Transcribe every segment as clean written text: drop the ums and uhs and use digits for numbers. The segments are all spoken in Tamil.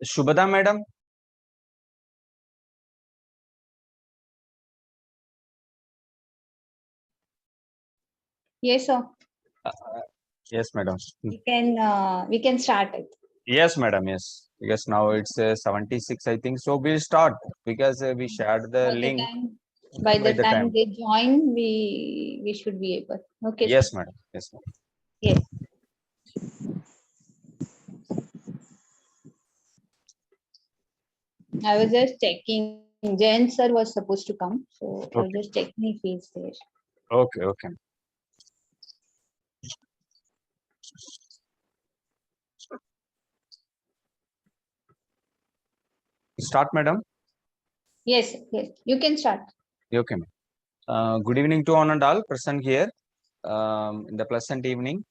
Shubhada madam. Yes, sir. Yes, madam. We can start it. Yes, madam. Yes, because now it's 76, I think. So we'll start because we shared the link. By the time they join, we should be able. Okay. Yes, sir. madam. Yes, madam. Yes. I was just checking. Jain sir was supposed to come, so I was just checking if he's there. Okay, okay. Start, madam. Yes, yes. You can start. Okay, ma'am. Good evening to one and all present here in the pleasant evening.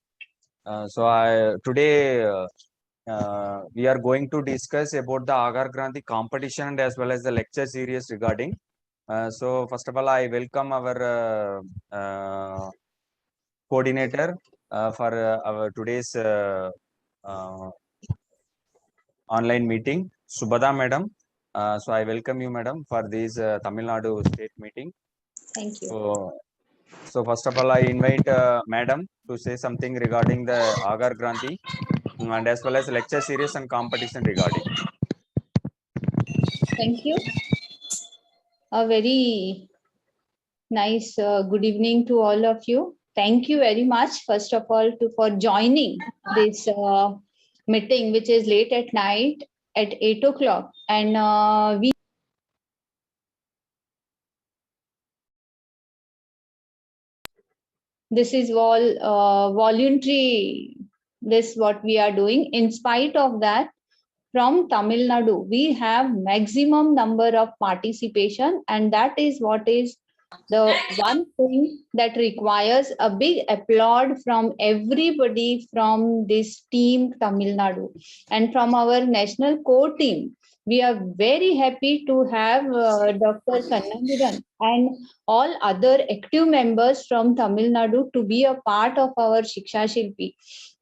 Today we are going to discuss about the Agar Granthi competition and as well as the lecture series regarding. So first of all, I welcome our coordinator for our today's online meeting, Subhada madam. So I welcome you, madam, for this Tamil Nadu state meeting. Thank you. So first of all, I invite madam to say something regarding the Agar Granthi and as well as lecture series and competition regarding. Thank you. A very nice good evening to all of you. Thank you very much, first of all, for joining this meeting, which is late at night at 8 o'clock. And this is all voluntary, this what we are doing. In spite of that, from Tamil Nadu, we have maximum number of participation, and that is what is the one thing that requires a big applaud from everybody from this team Tamil Nadu and from our national core team. We are very happy to have Dr. Kannamiran and all other active members from Tamil Nadu to be a part of our Shiksha Shilpi.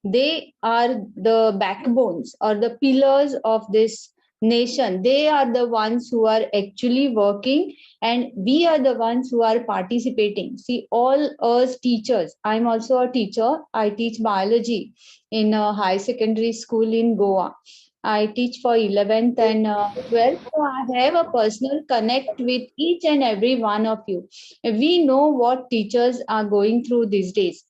They are the backbones or the pillars of this nation. They are the ones who are actually working, and we are the ones who are participating. See, all us teachers, I'm also a teacher. I teach biology in a high secondary school in Goa. I teach for 11th and 12th. So I have a personal connect with each and every one of you. We know what teachers are going through these days.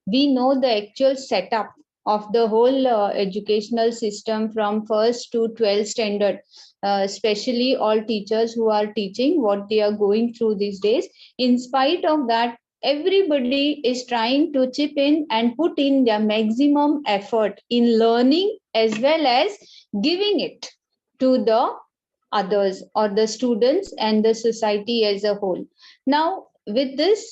We know the actual setup of the whole educational system from first to 12th standard, especially all teachers who are teaching what they are going through these days. In spite of that, everybody is trying to chip in and put in their maximum effort in learning as well as giving it to the others or the students and the society as a whole. Now, with this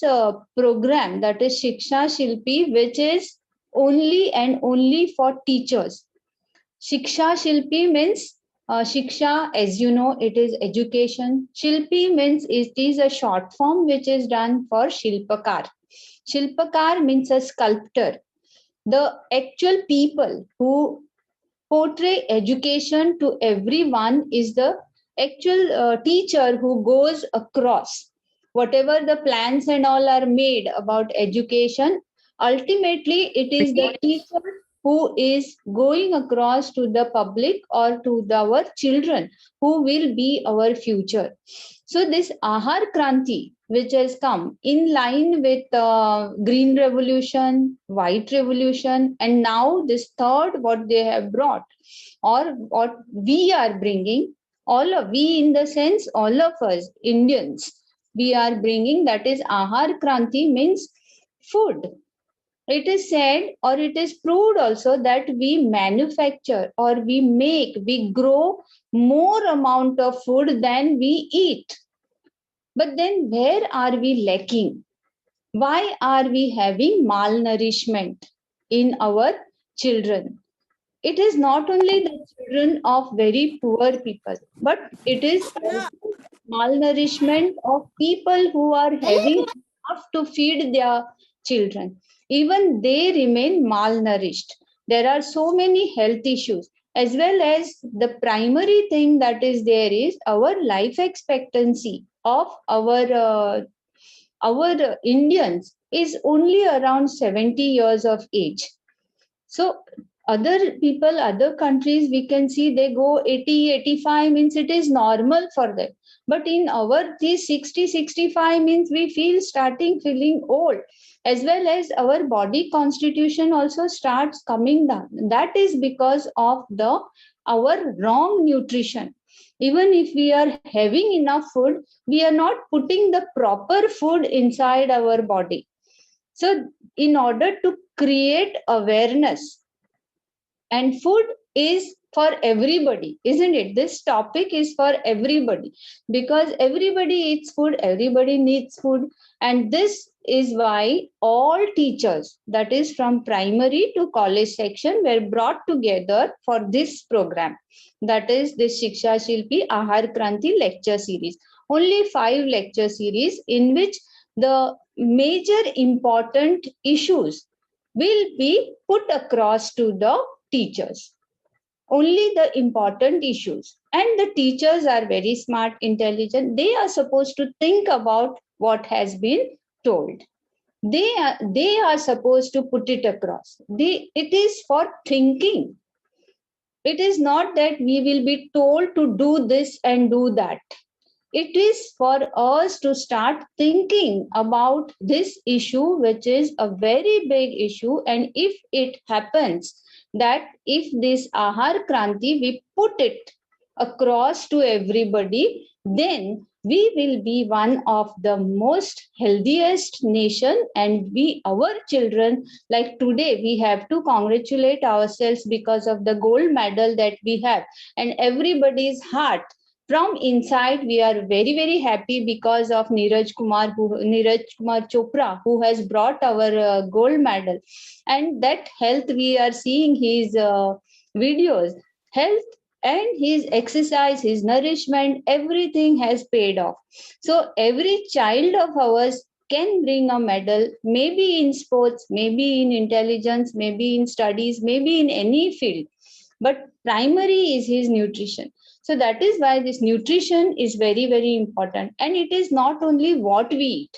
program, that is Shiksha Shilpi, which is only and only for teachers. Shiksha Shilpi means Shiksha, as you know, it is education. Shilpi means it is a short form which is done for Shilpakar. Shilpakar means a sculptor. The actual people who portray education to everyone is the actual teacher who goes across whatever the plans and all are made about education. Ultimately, it is the teacher who is going across to the public or to our children who will be our future. So this Ahar Kranti, which has come in line with Green Revolution, White Revolution, and now this third, what they have brought, or what we are bringing, all of we in the sense, all of us Indians, we are bringing, that is Ahar Kranti, means food. It is said or it is proved also that we manufacture or we grow more amount of food than we eat. But then where are we lacking? Why are we having malnourishment in our children? It is not only the children of very poor people, but it is also malnourishment of people who are having enough to feed their children. Even they remain malnourished. There are so many health issues, as well as the primary thing that is there is our life expectancy of our Indians is only around 70 years of age. So other people, other countries, we can see they go 80, 85 means it is normal for them. But in our this 60, 65 means we feel starting feeling old, as well as our body constitution also starts coming down. That is because of our wrong nutrition. Even if we are having enough food, we are not putting the proper food inside our body. So in order to create awareness, and food is for everybody, isn't it? This topic is for everybody because everybody eats food, everybody needs food. And this is why all teachers, that is from primary to college section, were brought together for this program. That is this Shiksha Shilpi Ahar Kranti lecture series. Only 5 lecture series in which the major important issues will be put across to the teachers. Only the important issues. And the teachers are very smart, intelligent. They are supposed to think about what has been told. They are supposed to put it across. It is for thinking. It is not that we will be told to do this and do that. It is for us to start thinking about this issue, which is a very big issue. And if it happens that if this Ahar Kranti, we put it across to everybody, then we will be one of the most healthiest nation, and our children, like today, we have to congratulate ourselves because of the gold medal that we have, and everybody's heart from inside we are very, very happy because of Neeraj Kumar Chopra, who has brought our gold medal. And that health, we are seeing his videos, health and his exercise, his nourishment, everything has paid off. So every child of ours can bring a medal, maybe in sports, maybe in intelligence, maybe in studies, maybe in any field. But primary is his nutrition. So that is why this nutrition is very, very important. And it is not only what we eat,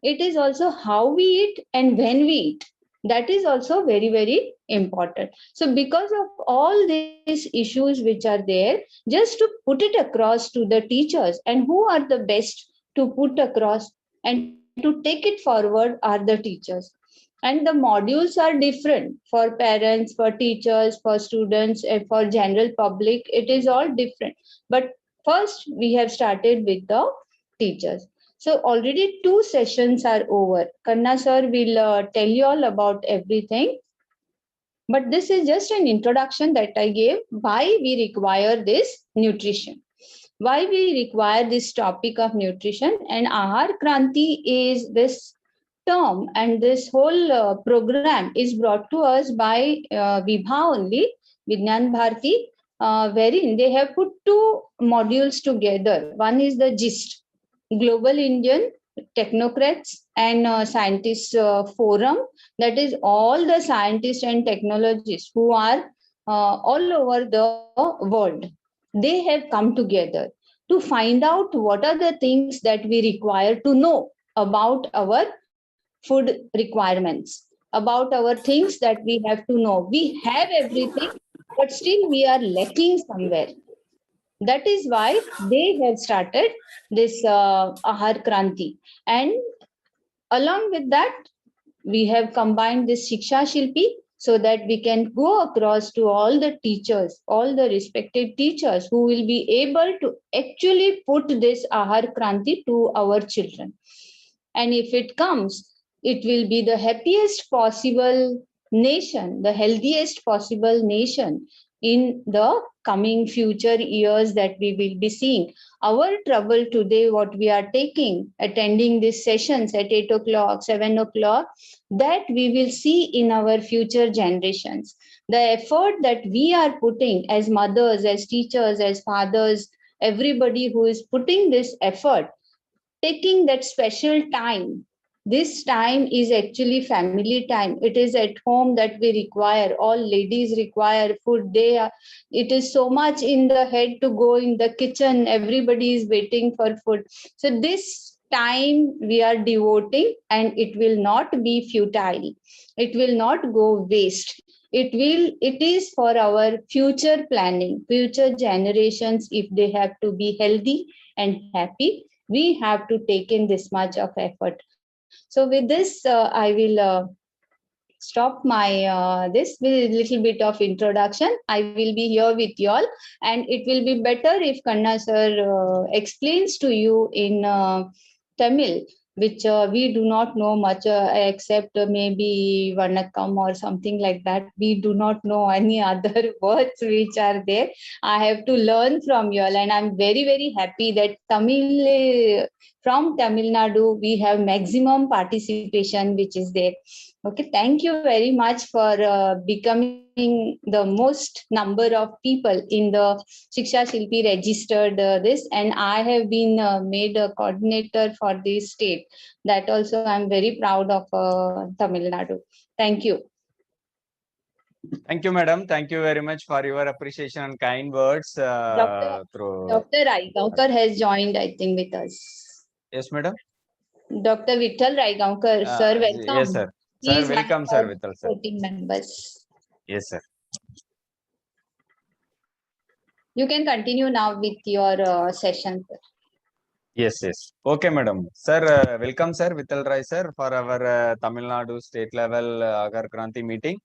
it is also how we eat and when we eat. That is also very, very important. So because of all these issues which are there, just to put it across to the teachers, and who are the best to put across and to take it forward are the teachers. And the modules are different for parents, for teachers, for students, and for general public. It is all different. But first, we have started with the teachers. So already 2 sessions are over. Kanna sir will tell you all about everything. But this is just an introduction that I gave why we require this nutrition. Why we require this topic of nutrition. And Ahar Kranti is this term, and this whole program is brought to us by Vibha only, Vigyan Bharati, wherein they have put 2 modules together. One is the GIST, Global Indian Technocrats and Scientists Forum. That is all the scientists and technologists who are all over the world. They have come together to find out what are the things that we require to know about our food requirements. about our things that we have to know. We have everything, but still we are lacking somewhere. That is why they have started this Ahar Kranti. And along with that, we have combined this Shiksha Shilpi so that we can go across to all the teachers, all the respected teachers who will be able to actually put this Ahar Kranti to our children. And if it comes, it will be the happiest possible nation, the healthiest possible nation in the coming future years that we will be seeing. Our trouble today, what we are taking, attending these sessions at 8 o'clock, 7 o'clock, that we will see in our future generations. The effort that we are putting as mothers, as teachers, as fathers, everybody who is putting this effort, taking that special time. This time is actually family time. It is at home that we require. All ladies require food. It is so much in the head to go in the kitchen. Everybody is waiting for food. So this time we are devoting, and it will not be futile. It will not go waste. It is for our future planning, future generations. If they have to be healthy and happy, we have to take in this much of effort. So with this, I will stop my this with a little bit of introduction. I will be here with you all, and it will be better if Kanna sir explains to you in Tamil, which we do not know much except maybe Vanakkam or something like that. We do not know any other words which are there. I have to learn from you all, and I'm very, very happy that from Tamil Nadu, we have maximum participation, which is there. Okay, thank you very much for becoming the most number of people in the Shiksha Shilpi registered this, and I have been made a coordinator for this state. That also I'm very proud of Tamil Nadu. Thank you. Thank you, madam. Thank you very much for your appreciation and kind words. Dr. Raigaonkar has joined, I think, with us. Yes, madam. Dr. Vittal Raigaonkar, sir, welcome. Yes, sir. Sir, welcome, sir, Vittal, sir. 14 members. Yes, sir. You can continue now with your session, sir. Yes, yes. Okay, madam. Sir, welcome, sir, Vittal Rai, sir, for our Tamil Nadu state level Ahar Kranti meeting.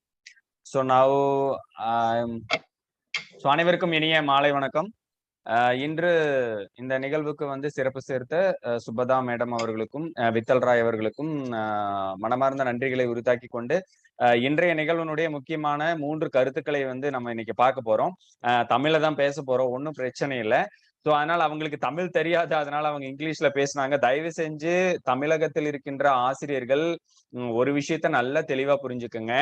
So now, அனைவருக்கும் இனிய மாலை வணக்கம். இன்று இந்த நிகழ்வுக்கு வந்து சிறப்பு சேர்த்த சுபதா மேடம் அவர்களுக்கும் வித்தல் ராய் அவர்களுக்கும் மனமார்ந்த நன்றிகளை உரித்தாக்கி கொண்டு இன்றைய நிகழ்வினுடைய முக்கியமான 3 கருத்துக்களை வந்து நம்ம இன்னைக்கு பார்க்க போறோம். தமிழ்ல தான் பேச போறோம், ஒன்றும் பிரச்சனை இல்லை. ஸோ அதனால அவங்களுக்கு தமிழ் தெரியாது, அதனால அவங்க இங்கிலீஷ்ல பேசினாங்க. தயவு செஞ்சு தமிழகத்தில் இருக்கின்ற ஆசிரியர்கள் ஒரு விஷயத்த நல்லா தெளிவா புரிஞ்சுக்குங்க.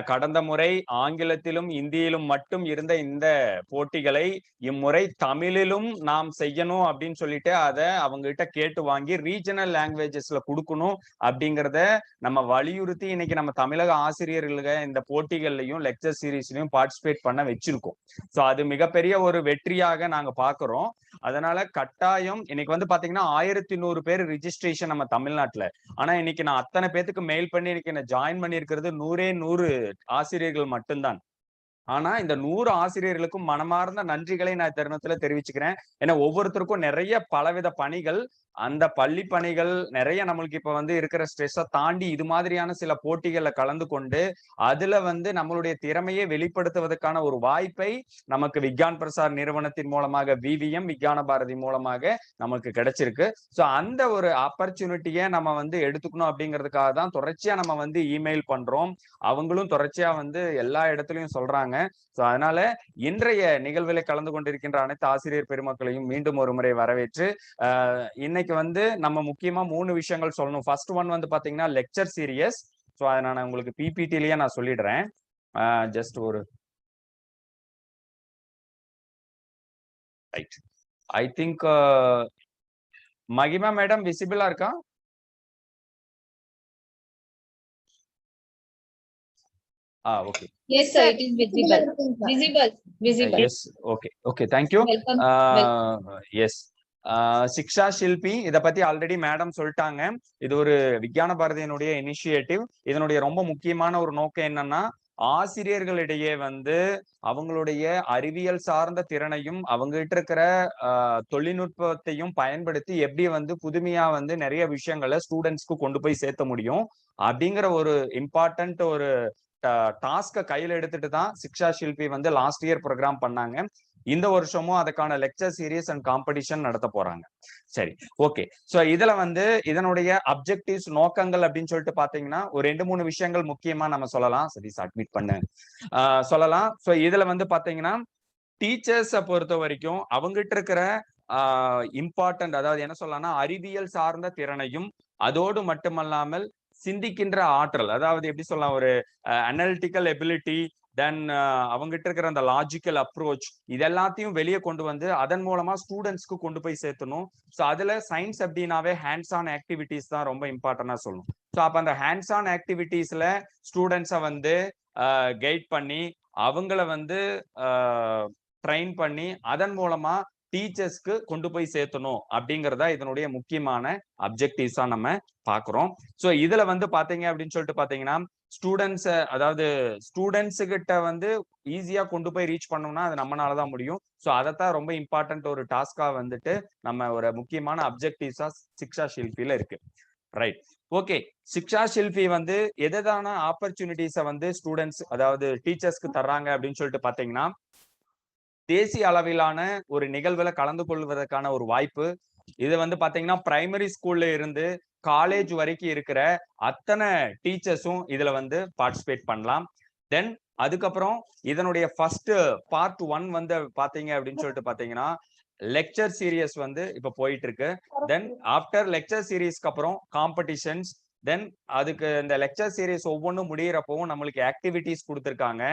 கடந்த முறை ஆங்கிலத்திலும் இந்தியிலும் மட்டும் இருந்த இந்த போட்டிகளை இம்முறை தமிழிலும் நாம் செய்யணும் அப்படின்னு சொல்லிட்டு அதை அவங்க கிட்ட கேட்டு வாங்கி ரீஜனல் லாங்குவேஜஸ்ல கொடுக்கணும் அப்படிங்கிறத நம்ம வலியுறுத்தி இன்னைக்கு நம்ம தமிழக ஆசிரியர்களுக்கு இந்த போட்டிகள்லையும் லெக்சர் சீரீஸ்லயும் பார்ட்டிசிபேட் பண்ண வச்சிருக்கோம். ஸோ அது மிகப்பெரிய ஒரு வெற்றியாக நாங்க பாக்குறோம். அதனால கட்டாயம் இன்னைக்கு வந்து பாத்தீங்கன்னா 1100 பேர் ரிஜிஸ்ட்ரேஷன் நம்ம தமிழ்நாட்டுல. ஆனா இன்னைக்கு நான் அத்தனை பேத்துக்கு மெயில் பண்ணி இன்னைக்கு என்ன ஜாயின் பண்ணியிருக்கிறது 100 ஆசிரியர்கள் மட்டும்தான். ஆனா இந்த 100 ஆசிரியர்களுக்கும் மனமார்ந்த நன்றிகளை நான் தருணத்துல தெரிவிச்சுக்கிறேன். ஏன்னா ஒவ்வொருத்தருக்கும் நிறைய பலவித பணிகள், அந்த பள்ளி பணிகள் நிறைய நம்மளுக்கு இப்ப வந்து இருக்கிற ஸ்ட்ரெஸ்ஸை தாண்டி இது மாதிரியான சில போட்டிகள்ல கலந்து கொண்டு அதுல வந்து நம்மளுடைய திறமையை வெளிப்படுத்துவதற்கான ஒரு வாய்ப்பை நமக்கு விக்யான் பிரசார் நிறுவனத்தின் மூலமாக விவிஎம் விஞ்ஞான பாரதி மூலமாக நமக்கு கிடைச்சிருக்கு. ஸோ அந்த ஒரு ஆப்பர்ச்சுனிட்டியை நம்ம வந்து எடுத்துக்கணும் அப்படிங்கிறதுக்காக தான் தொடர்ச்சியா நம்ம வந்து இமெயில் பண்றோம். அவங்களும் தொடர்ச்சியா வந்து எல்லா இடத்துலயும் சொல்றாங்க. ஸோ அதனால இன்றைய நிகழ்வில் கலந்து கொண்டிருக்கின்ற அனைத்து ஆசிரியர் பெருமக்களையும் மீண்டும் ஒரு முறை வரவேற்று இன்னைக்கு வந்து நம்ம முக்கியமா 3 விஷயங்கள் சொல்லணும். ஃபர்ஸ்ட் ஒன் வந்து பாத்தீங்கன்னா லெக்சர் சீரியஸ். ஸோ அதை நான் உங்களுக்கு பிபிடிலேயே நான் சொல்லிடுறேன். ஜஸ்ட் ஒரு ரைட். ஐ திங்க் மகிமா மேடம் விசிபிளா இருக்கா? Okay. Yes, sir, it is visible. Visible. Yes. Okay. Thank you. Welcome. Yes. சிக்ஷா ஷில்பி இத பத்தி ஆல்ரெடி மேடம் சொல்லிட்டாங்க. இது ஒரு விஞ்ஞான பாரதியினுடைய இனிஷியேட்டிவ். இதனுடைய ரொம்ப முக்கியமான ஒரு நோக்கம் என்னன்னா, ஆசிரியர்களிடையே வந்து அவங்களுடைய அறிவியல் சார்ந்த திறனையும் அவங்ககிட்ட இருக்கிற தொழில்நுட்பத்தையும் பயன்படுத்தி எப்படி வந்து புதுமையா வந்து நிறைய விஷயங்களை ஸ்டூடெண்ட்ஸ்க்கு கொண்டு போய் சேர்த்த முடியும் அப்படிங்கிற ஒரு இம்பார்ட்டன்ட் ஒரு டாஸ்க கையில எடுத்துட்டு தான் சிக்ஷா ஷில்பி வந்து லாஸ்ட் இயர் ப்ரோக்ராம் பண்ணாங்க. இந்த வருஷமும் அதுக்கான லெக்சர் சீரீஸ் அண்ட் காம்படிஷன் நடத்த போறாங்க. சரி, ஓகே. சோ இதுல வந்து இதனுடைய அப்ஜெக்டிவ்ஸ் நோக்கங்கள் அப்படின்னு சொல்லிட்டு பாத்தீங்கன்னா ஒரு 2-3 விஷயங்கள் முக்கியமா நம்ம சொல்லலாம். சரி, அட்மிட் பண்ண சொல்லலாம். சோ இதுல வந்து பாத்தீங்கன்னா டீச்சர்ஸை பொறுத்த வரைக்கும் அவங்ககிட்ட இருக்கிற இம்பார்ட்டன்ட், அதாவது என்ன சொல்லலாம்னா அறிவியல் சார்ந்த திறனையும் அதோடு மட்டுமல்லாமல் சிந்திக்கின்ற ஆற்றல், அதாவது எப்படி சொல்லலாம், ஒரு அனலிட்டிக்கல் எபிலிட்டி, தென் அவங்ககிட்ட இருக்கிற அந்த லாஜிக்கல் அப்ரோச், இது எல்லாத்தையும் வெளியே கொண்டு வந்து அதன் மூலமா ஸ்டூடெண்ட்ஸ்க்கு கொண்டு போய் சேர்த்தணும். ஸோ அதுல சயின்ஸ் அப்படின்னாவே ஹேண்ட்ஸ் ஆன் ஆக்டிவிட்டிஸ் தான் ரொம்ப இம்பார்ட்டன்டா சொல்லணும். ஸோ அப்ப அந்த ஹேண்ட்ஸ் ஆன் ஆக்டிவிட்டிஸ்ல ஸ்டூடெண்ட்ஸை வந்து கைட் பண்ணி அவங்கள வந்து ட்ரெயின் பண்ணி அதன் மூலமா டீச்சர்ஸ்க்கு கொண்டு போய் சேர்த்தணும் அப்படிங்கறதா இதனுடைய முக்கியமான அப்ஜெக்டிவ்ஸா நம்ம பாக்குறோம். சோ இதுல வந்து பாத்தீங்க அப்படின்னு சொல்லிட்டு பாத்தீங்கன்னா ஸ்டூடெண்ட்ஸ், அதாவது ஸ்டூடெண்ட்ஸ் கிட்ட வந்து ஈஸியா கொண்டு போய் ரீச் பண்ணோம்னா அது நம்மளாலதான் முடியும். சோ அதைத்தான் ரொம்ப இம்பார்ட்டன்ட் ஒரு டாஸ்கா வந்துட்டு நம்ம ஒரு முக்கியமான அப்ஜெக்டிவ்ஸா சிக்ஷா ஷில்பில இருக்கு. Right, okay. சிக்ஷா ஷில்பி வந்து எதான ஆப்பர்ச்சுனிட்டிஸை வந்து ஸ்டூடெண்ட்ஸ், அதாவது டீச்சர்ஸ்க்கு தர்றாங்க அப்படின்னு சொல்லிட்டு பாத்தீங்கன்னா தேசிய அளவிலான ஒரு நிகழ்வுல கலந்து கொள்வதற்கான ஒரு வாய்ப்பு. இது வந்து பாத்தீங்கன்னா பிரைமரி ஸ்கூல்ல இருந்து காலேஜ் வரைக்கும் இருக்கிற அத்தனை டீச்சர்ஸும் இதுல வந்து பார்ட்டிசிபேட் பண்ணலாம். தென் அதுக்கப்புறம் இதனுடைய ஃபர்ஸ்ட் பார்ட் 1 வந்து பாத்தீங்க அப்படின்னு சொல்லிட்டு பாத்தீங்கன்னா லெக்சர் சீரியஸ் வந்து இப்ப போயிட்டு இருக்கு. தென் ஆஃப்டர் லெக்சர் சீரீஸ்க்கு அப்புறம் காம்படிஷன்ஸ், தென் அதுக்கு இந்த லெக்சர் சீரீஸ் ஒவ்வொன்றும் முடியறப்பவும் நம்மளுக்கு ஆக்டிவிட்டிஸ் கொடுத்துருக்காங்க.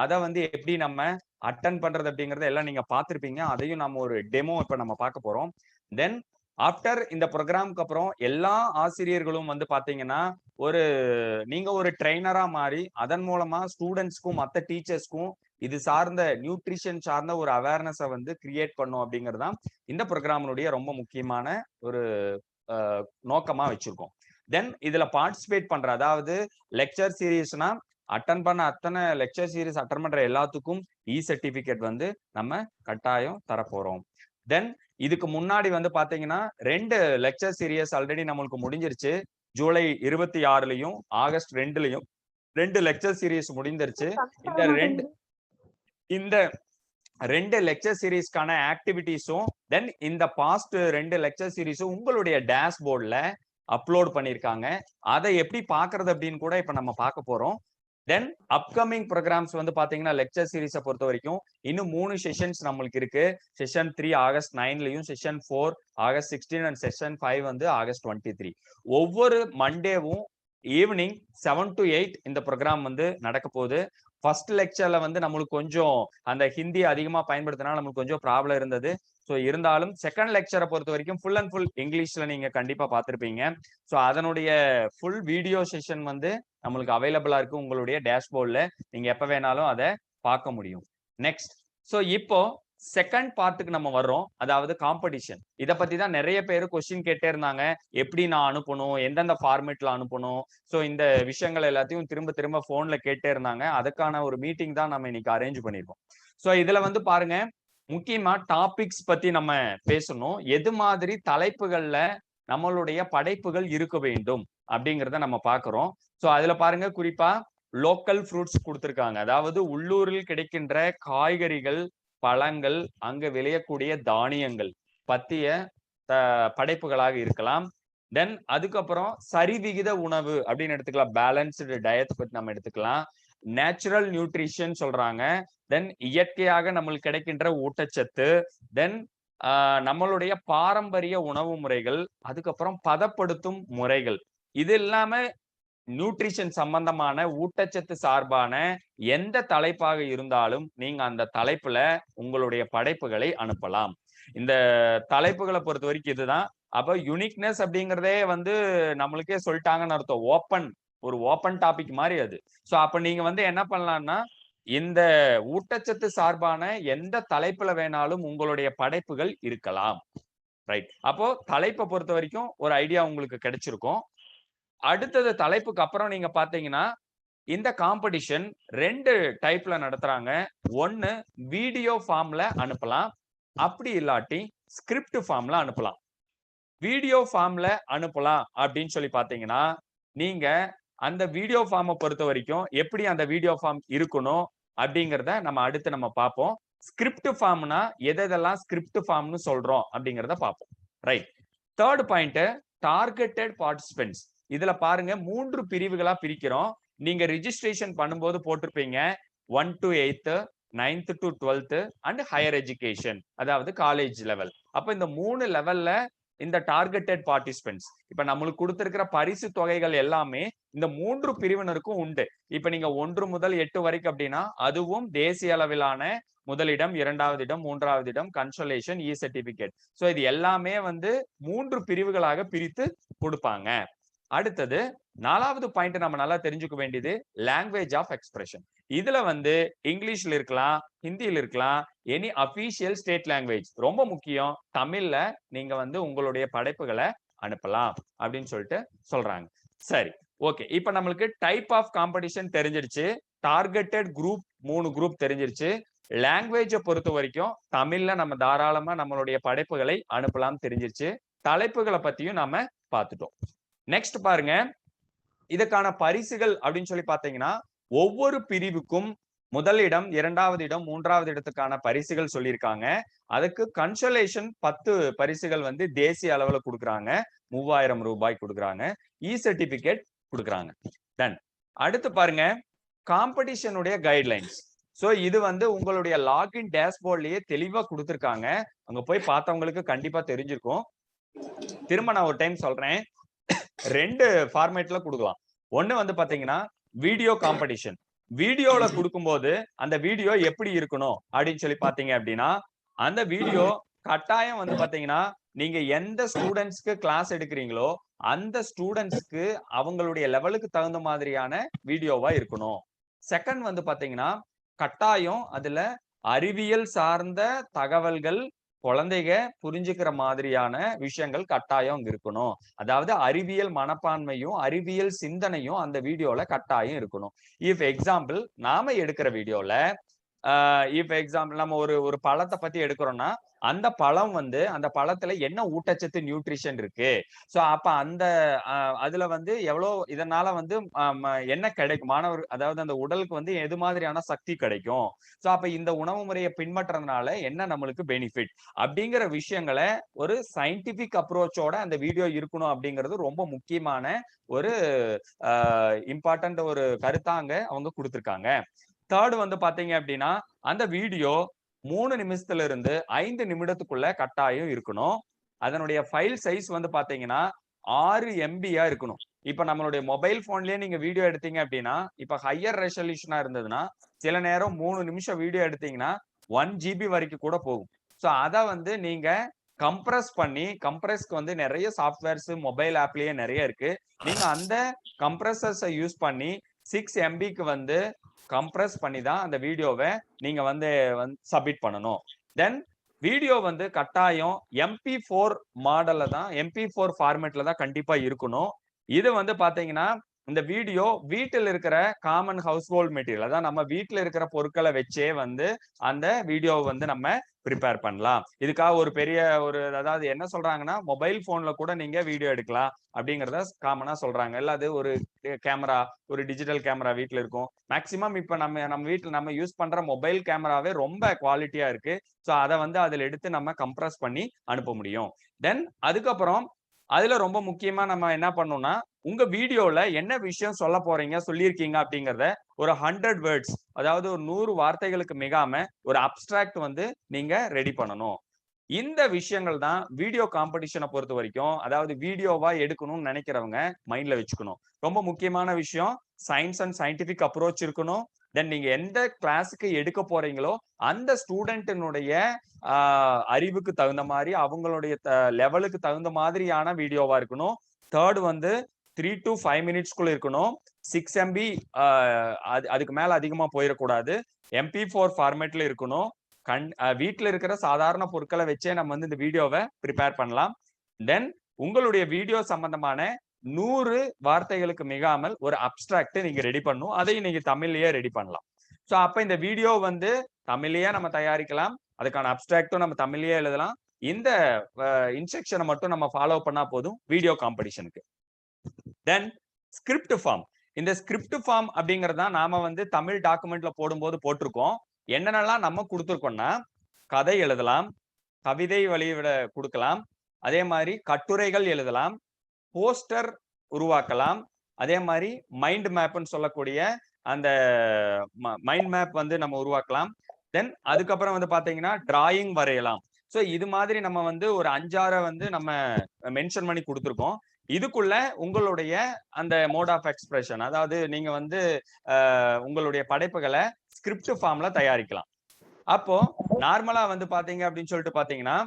அதை வந்து எப்படி நம்ம அட்டன் பண்றது அப்படிங்கறத எல்லாம் நீங்க பார்த்திருப்பீங்க. அதையும் நம்ம ஒரு டெமோ இப்ப நம்ம பார்க்க போறோம். தென் ஆஃப்டர் இந்த ப்ரோக்ராம்க்கு அப்புறம் எல்லா ஆசிரியர்களும் வந்து பாத்தீங்கன்னா நீங்க ஒரு ட்ரெயினரா மாறி அதன் மூலமா ஸ்டூடெண்ட்ஸ்க்கும் மற்ற டீச்சர்ஸ்க்கும் இது சார்ந்த நியூட்ரிஷன் சார்ந்த ஒரு அவேர்னஸை வந்து கிரியேட் பண்ணும் அப்படிங்கிறது தான் இந்த ப்ரோக்ராமினுடைய ரொம்ப முக்கியமான ஒரு நோக்கமா வச்சிருக்கோம். தென் இதுல பார்ட்டிசிபேட் பண்ற, அதாவது லெக்சர் சீரீஸ்னா அட்டன் பண்ண அத்தனை லெக்சர் சீரீஸ் அட்டன் பண்ற எல்லாத்துக்கும் சர்டிபிகேட் வந்து நம்ம கட்டாயம் தரப்போறோம். தென் இதுக்கு முன்னாடி வந்து பாத்தீங்கன்னா 2 லெக்சர் சீரியஸ் ஆல்ரெடி நம்மளுக்கு முடிஞ்சிருச்சு. ஜூலை 26லயும் ஆகஸ்ட் 2லயும் 2 லெக்சர் சீரீஸ் முடிஞ்சிருச்சு. இந்த 2 லெக்சர் சீரீஸ்க்கான ஆக்டிவிட்டிஸும் தென் இந்த பாஸ்ட் 2 லெக்சர் சீரீஸும் உங்களுடைய டேஷ்போர்ட்ல அப்லோட் பண்ணிருக்காங்க. அதை எப்படி பாக்குறது அப்படின்னு கூட இப்ப நம்ம பார்க்க போறோம். தென் அப்கமிங் ப்ரோக்ராம்ஸ் வந்து பாத்தீங்கன்னா லெக்சர் சீரீஸை பொறுத்த வரைக்கும் இன்னும் 3 செஷன்ஸ் நம்மளுக்கு இருக்கு. செஷன் 3 ஆகஸ்ட் 9லயும், செஷன் 4 ஆகஸ்ட் 16 அண்ட் செஷன் 5 வந்து ஆகஸ்ட் 23. ஒவ்வொரு மண்டேவும் ஈவினிங் 7 to 8 இந்த ப்ரோக்ராம் வந்து நடக்க போகுது. ஃபர்ஸ்ட் லெக்சர்ல வந்து நம்மளுக்கு கொஞ்சம் அந்த ஹிந்தி அதிகமா பயன்படுத்தினால நம்மளுக்கு கொஞ்சம் ப்ராப்ளம் இருந்தது. ஸோ இருந்தாலும் செகண்ட் லெக்சரை பொறுத்த வரைக்கும் ஃபுல் அண்ட் ஃபுல் இங்கிலீஷ்ல நீங்க கண்டிப்பா பார்த்திருப்பீங்க. ஸோ அதனுடைய ஃபுல் வீடியோ செஷன் வந்து நம்மளுக்கு அவைலபிளா இருக்கு உங்களுடைய டேஷ்போர்ட்ல. நீங்க எப்ப வேணாலும் அதை பார்க்க முடியும். நெக்ஸ்ட், ஸோ இப்போ செகண்ட் பார்ட்டுக்கு நம்ம வர்றோம், அதாவது காம்படிஷன். இதை பத்தி தான் நிறைய பேர் கொஸ்டின் கேட்டே இருந்தாங்க. எப்படி நான் அனுப்பணும், எந்தெந்த ஃபார்மேட்ல அனுப்பணும், ஸோ இந்த விஷயங்கள் எல்லாத்தையும் திரும்ப திரும்ப போன்ல கேட்டே இருந்தாங்க. அதுக்கான ஒரு மீட்டிங் தான் நம்ம இன்னைக்கு அரேஞ்ச் பண்ணிருக்கோம். ஸோ இதுல வந்து பாருங்க, முக்கியமா டாபிக்ஸ் பத்தி நம்ம பேசணும். எது மாதிரி தலைப்புகள்ல நம்மளுடைய படைப்புகள் இருக்க வேண்டும் அப்படிங்கிறத நம்ம பாக்குறோம். ஸோ அதுல பாருங்க, குறிப்பா லோக்கல் ஃப்ரூட்ஸ் கொடுத்திருக்காங்க. அதாவது உள்ளூரில் கிடைக்கின்ற காய்கறிகள், பழங்கள், அங்க விளையக்கூடிய தானியங்கள் பத்திய படைப்புகளாக இருக்கலாம். தென் அதுக்கப்புறம் சரிவிகித உணவு அப்படின்னு எடுத்துக்கலாம். பேலன்ஸ்டு டயட் பத்தி நம்ம எடுத்துக்கலாம். நேச்சுரல் நியூட்ரிஷன் சொல்றாங்க. தென் இயற்கையாக நம்மளுக்கு கிடைக்கின்ற ஊட்டச்சத்து, தென் நம்மளுடைய பாரம்பரிய உணவு முறைகள், அதுக்கப்புறம் பதப்படுத்தும் முறைகள். இது இல்லாம நியூட்ரிஷன் சம்பந்தமான ஊட்டச்சத்து சார்பான எந்த தலைப்பாக இருந்தாலும் நீங்க அந்த தலைப்புல உங்களுடைய படைப்புகளை அனுப்பலாம். இந்த தலைப்புகளை பொறுத்த வரைக்கும் இதுதான். அப்ப யூனிக்னஸ் அப்படிங்கிறதே வந்து நம்மளுக்கே சொல்லிட்டாங்கன்னு அர்த்தம். ஒரு ஓப்பன் டாபிக் மாதிரி அது. சோ அப்ப நீங்க வந்து என்ன பண்ணலாம்னா, இந்த ஊட்டச்சத்து சார்பான எந்த தலைப்புல வேணாலும் உங்களுடைய படைப்புகள் இருக்கலாம். ரைட். அப்போ தலைப்பை பொறுத்த வரைக்கும் ஒரு ஐடியா உங்களுக்கு கிடைச்சிருக்கும். அடுத்தது தலைப்புக்கு அப்புறம் நீங்க பாத்தீங்கன்னா இந்த காம்படிஷன் 2 டைப்ல நடத்துறாங்க. ஒன்னு வீடியோ ஃபார்ம்ல அனுப்பலாம், அப்படி இல்லாட்டி ஸ்கிரிப்ட் ஃபார்ம்ல அனுப்பலாம். வீடியோ ஃபார்ம்ல அனுப்பலாம் அப்படின்னு சொல்லி பாத்தீங்கன்னா நீங்க அந்த வீடியோ ஃபார்மை பொறுத்த வரைக்கும் எப்படி அந்த வீடியோ ஃபார்ம் இருக்கணும் அப்படிங்கிறத நம்ம அடுத்து நம்ம பார்ப்போம். ஸ்கிரிப்ட் ஃபார்ம்னா எதெல்லாம் ஸ்கிரிப்ட் ஃபார்ம்னு சொல்றோம் அப்படிங்கிறத பார்ப்போம். Right. Third point targeted participants. இதுல பாருங்க 3 பிரிவுகளா பிரிக்கிறோம். நீங்க ரிஜிஸ்ட்ரேஷன் பண்ணும்போது போட்டிருப்பீங்க 1 to 8th, 9th to 12th and higher education, அதாவது காலேஜ் லெவல். அப்ப இந்த 3 லெவல்ல இந்த டார்கெட்டட் பார்ட்டிசிபென்ட்ஸ் இப்ப நம்மளுக்கு கொடுத்திருக்கிற பரிசு தொகைகள் எல்லாமே இந்த 3 பிரிவினருக்கும் உண்டு. இப்ப நீங்க 1 முதல் 8 வரைக்கும் அப்படின்னா அதுவும் தேசிய அளவிலான முதலிடம், 2வது இடம், 3வது இடம், கன்சோலேஷன், இ சர்டிபிகேட். சோ இது எல்லாமே வந்து 3 பிரிவுகளாக பிரித்து கொடுப்பாங்க. அடுத்தது 4வது பாயிண்ட் நம்ம நல்லா தெரிஞ்சுக்க வேண்டியது லாங்குவேஜ் ஆஃப் எக்ஸ்பிரஷன். இதுல வந்து இங்கிலீஷ்ல இருக்கலாம், ஹிந்தியில இருக்கலாம், எனி அபிஷியல் ஸ்டேட் லாங்குவேஜ். ரொம்ப முக்கியம், தமிழ்ல நீங்க வந்து உங்களுடைய படைப்புகளை அனுப்பலாம் அப்படின்னு சொல்லிட்டு சொல்றாங்க. சரி, ஓகே. இப்ப நம்மளுக்கு டைப் ஆஃப் காம்படிஷன் தெரிஞ்சிருச்சு, டார்கெட்டட் குரூப் 3 குரூப் தெரிஞ்சிருச்சு, லாங்குவேஜை பொறுத்த வரைக்கும் தமிழ்ல நம்ம தாராளமா நம்மளுடைய படைப்புகளை அனுப்பலாம் தெரிஞ்சிருச்சு, தலைப்புகளை பத்தியும் நாம பார்த்துட்டோம். நெக்ஸ்ட் பாருங்க, இதுக்கான பரிசுகள் அப்படின்னு சொல்லி பாத்தீங்கன்னா ஒவ்வொரு பிரிவுக்கும் முதல் இடம், 2வது இடம், 3வது இடத்துக்கான பரிசுகள் சொல்லியிருக்காங்க. அதுக்கு கன்சோலேஷன் 10 பரிசுகள் வந்து தேசிய அளவுல கொடுக்குறாங்க, 3000 ரூபாய் கொடுக்குறாங்க, இ சர்டிபிகேட் கொடுக்குறாங்க. டன். அடுத்து பாருங்க காம்படிஷனுடைய கைட்லைன்ஸ். சோ இது வந்து உங்களுடைய லாகின் டேஷ்போர்ட்லயே தெளிவா கொடுத்திருக்காங்க. அங்க போய் பார்த்தவங்களுக்கு கண்டிப்பா தெரிஞ்சிருக்கும். திரும்ப நான் ஒரு டைம் சொல்றேன், 2 ஃபார்மேட்ல கொடுக்கலாம். ஒன்னு வந்து பாத்தீங்கன்னா வீடியோ காம்படிஷன். வீடியோல கொடுக்கும்போது அந்த வீடியோ எப்படி இருக்கணும் அப்படின்னு சொல்லி பாத்தீங்க அப்படின்னா அந்த வீடியோ கட்டாயம் வந்து பாத்தீங்கன்னா நீங்க எந்த ஸ்டூடெண்ட்ஸ்க்கு கிளாஸ் எடுக்கிறீங்களோ அந்த ஸ்டூடெண்ட்ஸ்க்கு அவங்களுடைய லெவலுக்கு தகுந்த மாதிரியான வீடியோவா இருக்கணும். செகண்ட் வந்து பாத்தீங்கன்னா கட்டாயம் அதுல அறிவியல் சார்ந்த தகவல்கள், குழந்தைங்க புரிஞ்சுக்கிற மாதிரியான விஷயங்கள் கட்டாயம் அங்க இருக்கணும். அதாவது அறிவியல் மனப்பான்மையும் அறிவியல் சிந்தனையும் அந்த வீடியோல கட்டாயம் இருக்கணும். இஃப் எக்ஸாம்பிள் நாம எடுக்கிற வீடியோல இஃப் எக்ஸாம்பிள் நம்ம ஒரு பழத்தை பத்தி எடுக்கிறோம்னா அந்த பழம் வந்து அந்த பழத்துல என்ன ஊட்டச்சத்து நியூட்ரிஷன் இருக்கு, சோ அப்ப அந்த அதுல வந்து எவ்வளவு இதனால வந்து என்ன கிடைக்கும் மாணவர், அதாவது அந்த உடலுக்கு வந்து எது மாதிரியான சக்தி கிடைக்கும், சோ அப்ப இந்த உணவு முறையை பின்பற்றதுனால என்ன நம்மளுக்கு பெனிஃபிட் அப்படிங்கிற விஷயங்களை ஒரு சயின்டிபிக் அப்ரோச்சோட அந்த வீடியோ இருக்கணும் அப்படிங்கிறது ரொம்ப முக்கியமான ஒரு இம்பார்ட்டன்ட் ஒரு கருத்தாங்க அவங்க கொடுத்திருக்காங்க. தேர்ட் வந்து பாத்தீங்க அப்படின்னா அந்த வீடியோ 3 நிமிஷத்துல இருந்து 5 நிமிடத்துக்குள்ள கட்டாயம் இருக்கணும். அதனுடைய ஃபைல் சைஸ் வந்து பாத்தீங்கன்னா 6 MB இருக்கணும். இப்ப நம்மளுடைய மொபைல் போன்லயே நீங்க வீடியோ எடுத்தீங்க அப்படின்னா இப்ப ஹையர் ரெசல்யூஷனா இருந்ததுன்னா சில நேரம் 3 நிமிஷம் வீடியோ எடுத்தீங்கன்னா 1 GB வரைக்கும் கூட போகும். சோ அத வந்து நீங்க கம்ப்ரஸ் பண்ணி, கம்ப்ரஸ்க்கு வந்து நிறைய சாஃப்ட்வேர்ஸ் மொபைல் ஆப்லயே நிறைய இருக்கு, நீங்க அந்த கம்ப்ரஸர்ஸை யூஸ் பண்ணி 6 MBக்கு வந்து கம்ப்ரஸ் பண்ணி தான் அந்த வீடியோவை நீங்க வந்து சப்மிட் பண்ணணும். தென் வீடியோ வந்து கட்டாயம் MP4 மாடல்ல தான், MP4 ஃபார்மேட்ல தான் கண்டிப்பா இருக்கணும். இது வந்து பாத்தீங்கன்னா இந்த வீடியோ வீட்டில் இருக்கிற காமன் ஹவுஸ் ஹோல்ட் மெட்டீரியல், அதான் நம்ம வீட்டுல இருக்கிற பொருட்களை வச்சே வந்து அந்த வீடியோவை வந்து நம்ம ப்ரிப்பேர் பண்ணலாம். இதுக்காக ஒரு பெரிய அதாவது என்ன சொல்றாங்கன்னா மொபைல் போன்ல கூட நீங்க வீடியோ எடுக்கலாம் அப்படிங்கறத காமனா சொல்றாங்க. இல்ல அது ஒரு கேமரா, ஒரு டிஜிட்டல் கேமரா வீட்டுல இருக்கும். மேக்சிமம் இப்ப நம்ம வீட்டுல நம்ம யூஸ் பண்ற மொபைல் கேமராவே ரொம்ப குவாலிட்டியா இருக்கு. சோ அதை வந்து அதுல எடுத்து நம்ம கம்ப்ரஸ் பண்ணி அனுப்ப முடியும். தென் அதுக்கப்புறம் அதுல ரொம்ப முக்கியமா நம்ம என்ன பண்ணணும்னா உங்க வீடியோல என்ன விஷயம் சொல்ல போறீங்க, சொல்லியிருக்கீங்க அப்படிங்கறத ஒரு 100 வேர்ட்ஸ், அதாவது ஒரு 100 வார்த்தைகளுக்கு மிகாம ஒரு அப்டிராக்ட் வந்து நீங்க ரெடி பண்ணணும். இந்த விஷயங்கள் தான் வீடியோ காம்படிஷனை பொறுத்த வரைக்கும், அதாவது வீடியோவா எடுக்கணும்னு நினைக்கிறவங்க மைண்ட்ல வச்சுக்கணும். ரொம்ப முக்கியமான விஷயம் சயின்ஸ் அண்ட் சயின்டிபிக் அப்ரோச் இருக்கணும். தென் நீங்க எந்த கிளாஸுக்கு எடுக்க போறீங்களோ அந்த ஸ்டூடெண்டினுடைய அறிவுக்கு தகுந்த மாதிரி, அவங்களுடைய லெவலுக்கு தகுந்த மாதிரியான வீடியோவா இருக்கணும். தேர்ட் வந்து 3 to 5 மினிட்ஸ்க்குள்ள இருக்கணும். 6 MB அதுக்கு மேல அதிகமா போயிடக்கூடாது. MP4 ஃபார்மேட்ல இருக்கணும். வீட்டுல இருக்கிற சாதாரண பொருட்களை வச்சே நம்ம வந்து இந்த வீடியோவை ப்ரிப்பேர் பண்ணலாம். தென் உங்களுடைய வீடியோ சம்பந்தமான 100 வார்த்தைகளுக்கு மிகாமல் ஒரு அப்டிராக்ட் நீங்க ரெடி பண்ணணும். அதையும் நீங்க தமிழ்லயே ரெடி பண்ணலாம். சோ அப்ப இந்த வீடியோ வந்து தமிழ்லயே நம்ம தயாரிக்கலாம். அதுக்கான அப்டிராக்டும் நம்ம தமிழ்லயே எழுதலாம். இந்த இன்ஸ்ட்ரக்ஷனை மட்டும் நம்ம ஃபாலோ பண்ணா போதும் வீடியோ காம்படிஷனுக்கு. தென் ஸ்கிரிப்ட் ஃபார்ம். இந்த ஸ்கிரிப்ட் ஃபார்ம் அப்படிங்கறத நாம வந்து தமிழ் டாக்குமெண்ட்ல போடும்போது போட்டிருக்கோம். என்னென்னலாம் நம்ம கொடுத்துருக்கோம்னா, கதை எழுதலாம், கவிதை வெளியிட கொடுக்கலாம், அதே மாதிரி கட்டுரைகள் எழுதலாம், போஸ்டர் உருவாக்கலாம், அதே மாதிரி மைண்ட் மேப்னு சொல்லக்கூடிய அந்த மைண்ட் மேப் வந்து நம்ம உருவாக்கலாம். தென் அதுக்கப்புறம் வந்து பாத்தீங்கன்னா டிராயிங் வரையலாம். சோ இது மாதிரி நம்ம வந்து ஒரு 5-6 வந்து நம்ம மென்ஷன் பண்ணி கொடுத்துருக்கோம். இதுக்குள்ள உங்களுடைய அந்த மோட் ஆஃப் எக்ஸ்பிரஷன், அதாவது நீங்க வந்து உங்களுடைய படைப்புகளை ஸ்கிரிப்ட் ஃபார்ம்ல தயாரிக்கலாம். அப்போ நார்மலா வந்து பாத்தீங்க அப்படின்னு சொல்லிட்டு பாத்தீங்கன்னா,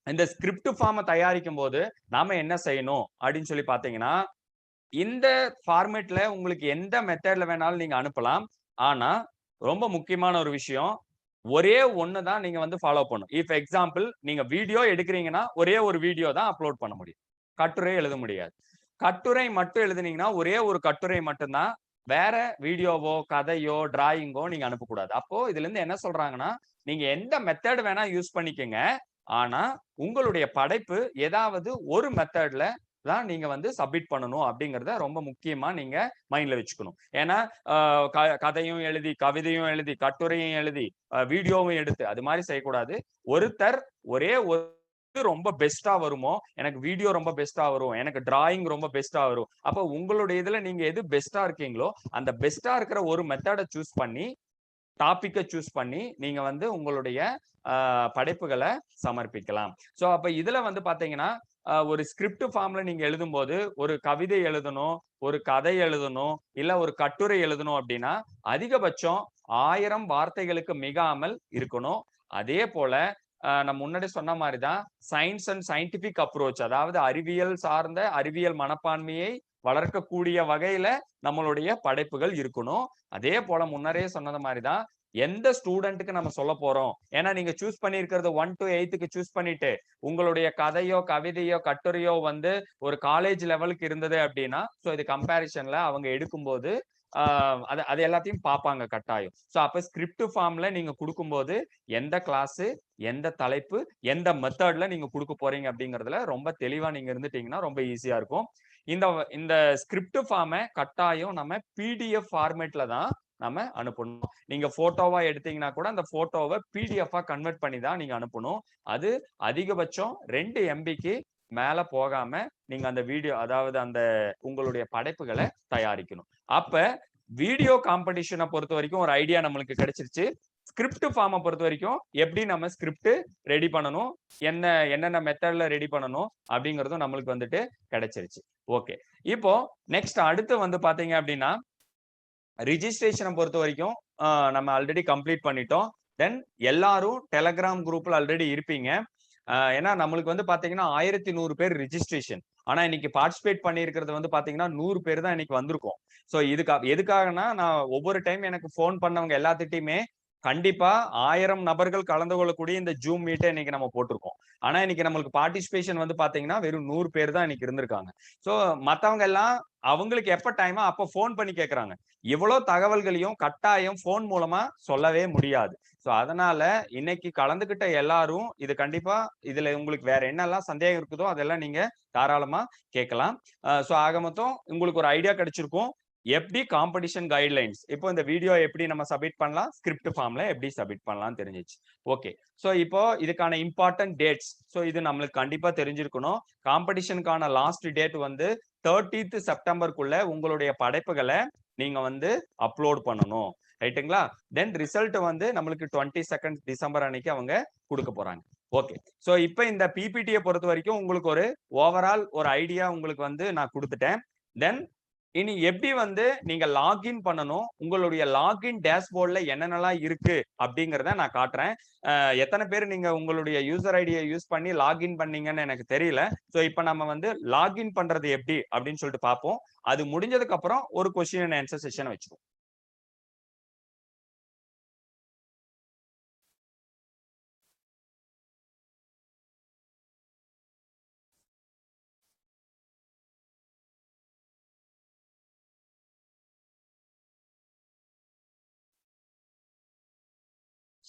இந்த ஸ்கிரிப்ட் ஃபார்மை தயாரிக்கும் போது நாம என்ன செய்யணும் அப்படின்னு சொல்லி பாத்தீங்கன்னா, இந்த ஃபார்மேட்ல உங்களுக்கு எந்த மெத்தட்ல வேணாலும் நீங்க அனுப்பலாம். ஆனா ரொம்ப முக்கியமான ஒரு விஷயம், ஒரே ஒண்ணு தான் நீங்க வந்து ஃபாலோ பண்ணணும். இஃப் எக்ஸாம்பிள் நீங்க வீடியோ எடுக்கிறீங்கன்னா ஒரே ஒரு வீடியோ தான் அப்லோட் பண்ண முடியும். கட்டுரை எழுத முடியாது. கட்டுரை மட்டும் எழுதுனீங்கன்னா ஒரே ஒரு கட்டுரை மட்டும்தான். வேற வீடியோவோ, கதையோ, டிராயிங்கோ நீங்க அனுப்பக்கூடாது. அப்போ இதுல இருந்து என்ன சொல்றாங்கன்னா, நீங்க எந்த மெத்தட் வேணா யூஸ் பண்ணிக்கங்க. ஆனா உங்களுடைய படைப்பு ஏதாவது ஒரு மெத்தட்ல தான் நீங்க வந்து சப்மிட் பண்ணணும் அப்படிங்கறத ரொம்ப முக்கியமா நீங்க மைண்ட்ல வச்சுக்கணும். ஏன்னா கதையும் எழுதி, கவிதையும் எழுதி, கட்டுரையும் எழுதி, வீடியோவும் எடுத்து அது மாதிரி செய்யக்கூடாது. ஒருத்தர் ஒரே ஒரு ரொம்ப பெஸ்டா வருமோ, எனக்கு வீடியோ ரொம்ப பெஸ்டா வரும், எனக்கு டிராயிங் ரொம்ப பெஸ்டா வரும். அப்ப உங்களுடைய இதுல நீங்க எது பெஸ்டா இருக்கீங்களோ அந்த பெஸ்டா இருக்கிற ஒரு மெத்தடை சூஸ் பண்ணி, டாபிக்கை சூஸ் பண்ணி நீங்க வந்து உங்களுடைய படைப்புகளை சமர்ப்பிக்கலாம். சோ அப்ப இதுல வந்து பாத்தீங்கன்னா, ஒரு ஸ்கிரிப்ட் ஃபார்ம்ல நீங்க எழுதும்போது ஒரு கவிதை எழுதணும், ஒரு கதை எழுதணும், இல்ல ஒரு கட்டுரை எழுதணும் அப்படின்னா அதிகபட்சம் 1000 வார்த்தைகளுக்கு மிகாமல் இருக்கணும். அதே போல நான் முன்னாடி சொன்ன மாதிரிதான் சயின்ஸ் அண்ட் சயின்டிபிக் அப்ரோச், அதாவது அறிவியல் சார்ந்த அறிவியல் மனப்பான்மையை வளர்க்கக்கூடிய வகையில நம்மளுடைய படைப்புகள் இருக்கணும். அதே போல முன்னரே சொன்னது மாதிரிதான் எந்த ஸ்டூடெண்ட்டுக்கு நம்ம சொல்ல போறோம். ஏன்னா நீங்க சூஸ் பண்ணிருக்கிறது 1 to 8க்கு சூஸ் பண்ணிட்டு உங்களுடைய கதையோ, கவிதையோ, கட்டுரையோ வந்து ஒரு காலேஜ் லெவலுக்கு இருந்தது அப்படின்னா, சோ இது கம்பேரிசன்ல அவங்க எடுக்கும்போது அது எல்லாத்தையும் பார்ப்பாங்க கட்டாயம். சோ அப்ப ஸ்கிரிப்ட் ஃபார்ம்ல நீங்க கொடுக்கும்போது எந்த கிளாஸ், எந்த தலைப்பு, எந்த மெத்தட்ல நீங்க கொடுக்க போறீங்க அப்படிங்கறதுல ரொம்ப தெளிவா நீங்க இருந்துட்டீங்கன்னா ரொம்ப ஈஸியா இருக்கும். இந்த இந்த ஸ்கிரிப்ட் ஃபார்மை கட்டாயம் நம்ம பிடிஎஃப் ஃபார்மேட்ல தான் நம்ம அனுப்பணும். நீங்க போட்டோவா எடுத்தீங்கன்னா கூட அந்த போட்டோவை பிடிஎஃப் கன்வெர்ட் பண்ணி தான் நீங்க அனுப்பணும். அது அதிகபட்சம் 2 MBக்கு மேல போகாம நீங்க அந்த வீடியோ, அதாவது அந்த உங்களுடைய படைப்புகளை தயாரிக்கணும். அப்ப வீடியோ காம்படிஷனை பொறுத்த வரைக்கும் ஒரு ஐடியா நம்மளுக்கு கிடைச்சிருச்சு. ஸ்கிரிப்ட் ஃபார்மை பொறுத்த வரைக்கும் எப்படி நம்ம ஸ்கிரிப்ட் ரெடி பண்ணணும், என்னென்ன மெத்தட்ல ரெடி பண்ணணும் அப்படிங்கறதும் நம்மளுக்கு வந்துட்டு கிடைச்சிருச்சு. ஓகே, இப்போ நெக்ஸ்ட் அடுத்து வந்து பாத்தீங்க அப்படின்னா, ரிஜிஸ்ட்ரேஷனை பொறுத்த வரைக்கும் நம்ம ஆல்ரெடி கம்ப்ளீட் பண்ணிட்டோம். தென் எல்லாரும் டெலகிராம் குரூப்ல ஆல்ரெடி இருப்பீங்க. ஏன்னா நம்மளுக்கு வந்து பாத்தீங்கன்னா 1100 பேர் ரிஜிஸ்ட்ரேஷன். ஆனா இன்னைக்கு பார்ட்டிசிபேட் பண்ணியிருக்கிறது வந்து பாத்தீங்கன்னா 100 பேர் தான் இன்னைக்கு வந்திருக்கோம். சோ எதுக்காகனா, நான் ஒவ்வொரு டைம் எனக்கு போன் பண்ணவங்க எல்லாத்திட்டையுமே கண்டிப்பா 1000 நபர்கள் கலந்து கொள்ளக்கூடிய இந்த ஜூம் மீட்டை இன்னைக்கு நம்ம போட்டிருக்கோம். ஆனா இன்னைக்கு நம்மளுக்கு பார்ட்டிசிபேஷன் வந்து பாத்தீங்கன்னா வெறும் 100 பேர் தான் இன்னைக்கு இருந்திருக்காங்க. சோ மத்தவங்க எல்லாம் அவங்களுக்கு எப்ப டைமோ அப்ப போன் பண்ணி கேக்குறாங்க. இவ்வளவு தகவல்களையும் கட்டாயம் போன் மூலமா சொல்லவே முடியாது. சோ அதனால இன்னைக்கு கலந்துகிட்ட எல்லாரும் இது கண்டிப்பா, இதுல உங்களுக்கு வேற என்னெல்லாம் சந்தேகம் இருக்குதோ அதெல்லாம் நீங்க தாராளமா கேட்கலாம். சோ ஆக மொத்தம் உங்களுக்கு ஒரு ஐடியா கிடைச்சிருக்கும். எப்படி காம்படிஷன் கைட்லைன்ஸ், இப்போ இந்த வீடியோ எப்படி நம்ம சப்மிட் பண்ணலாம், ஸ்கிரிப்ட் ஃபார்ம்ல எப்படி சப்மிட் பண்ணலாம் தெரிஞ்சிச்சு. ஓகே, சோ இப்போ இதுக்கான இம்பார்ட்டன்ட் டேட்ஸ், சோ இது நம்மளுக்கு கண்டிப்பா தெரிஞ்சிருக்கணும். காம்படிஷனுக்கான லாஸ்ட் டேட் வந்து 30th செப்டம்பருக்குள்ள உங்களுடைய படைப்புகளை நீங்க வந்து அப்லோட் பண்ணணும். ரைட்டுங்களா? தென் ரிசல்ட் வந்து நம்மளுக்கு 22nd டிசம்பர் அன்னைக்கு அவங்க கொடுக்க போறாங்க. ஓகே, சோ இப்போ இந்த பிபிடியை பொறுத்த வரைக்கும் உங்களுக்கு ஒரு ஓவரால் ஒரு ஐடியா உங்களுக்கு வந்து நான் கொடுத்துட்டேன். தென் இனி எப்படி வந்து நீங்க லாகின் பண்ணணும், உங்களுடைய லாகின் டேஷ்போர்ட்ல என்னென்னலாம் இருக்கு அப்படிங்கறத நான் காட்டுறேன். எத்தனை பேர் நீங்க உங்களுடைய யூசர் ஐடியை யூஸ் பண்ணி லாகின் பண்ணீங்கன்னு எனக்கு தெரியல. சோ இப்போ நம்ம வந்து லாகின் பண்றது எப்படி அப்படின்னு சொல்லிட்டு பார்ப்போம். அது முடிஞ்சதுக்கு அப்புறம் ஒரு கொஸ்டின் அண்ட் ஆன்சர் செஷன் வச்சுப்போம்.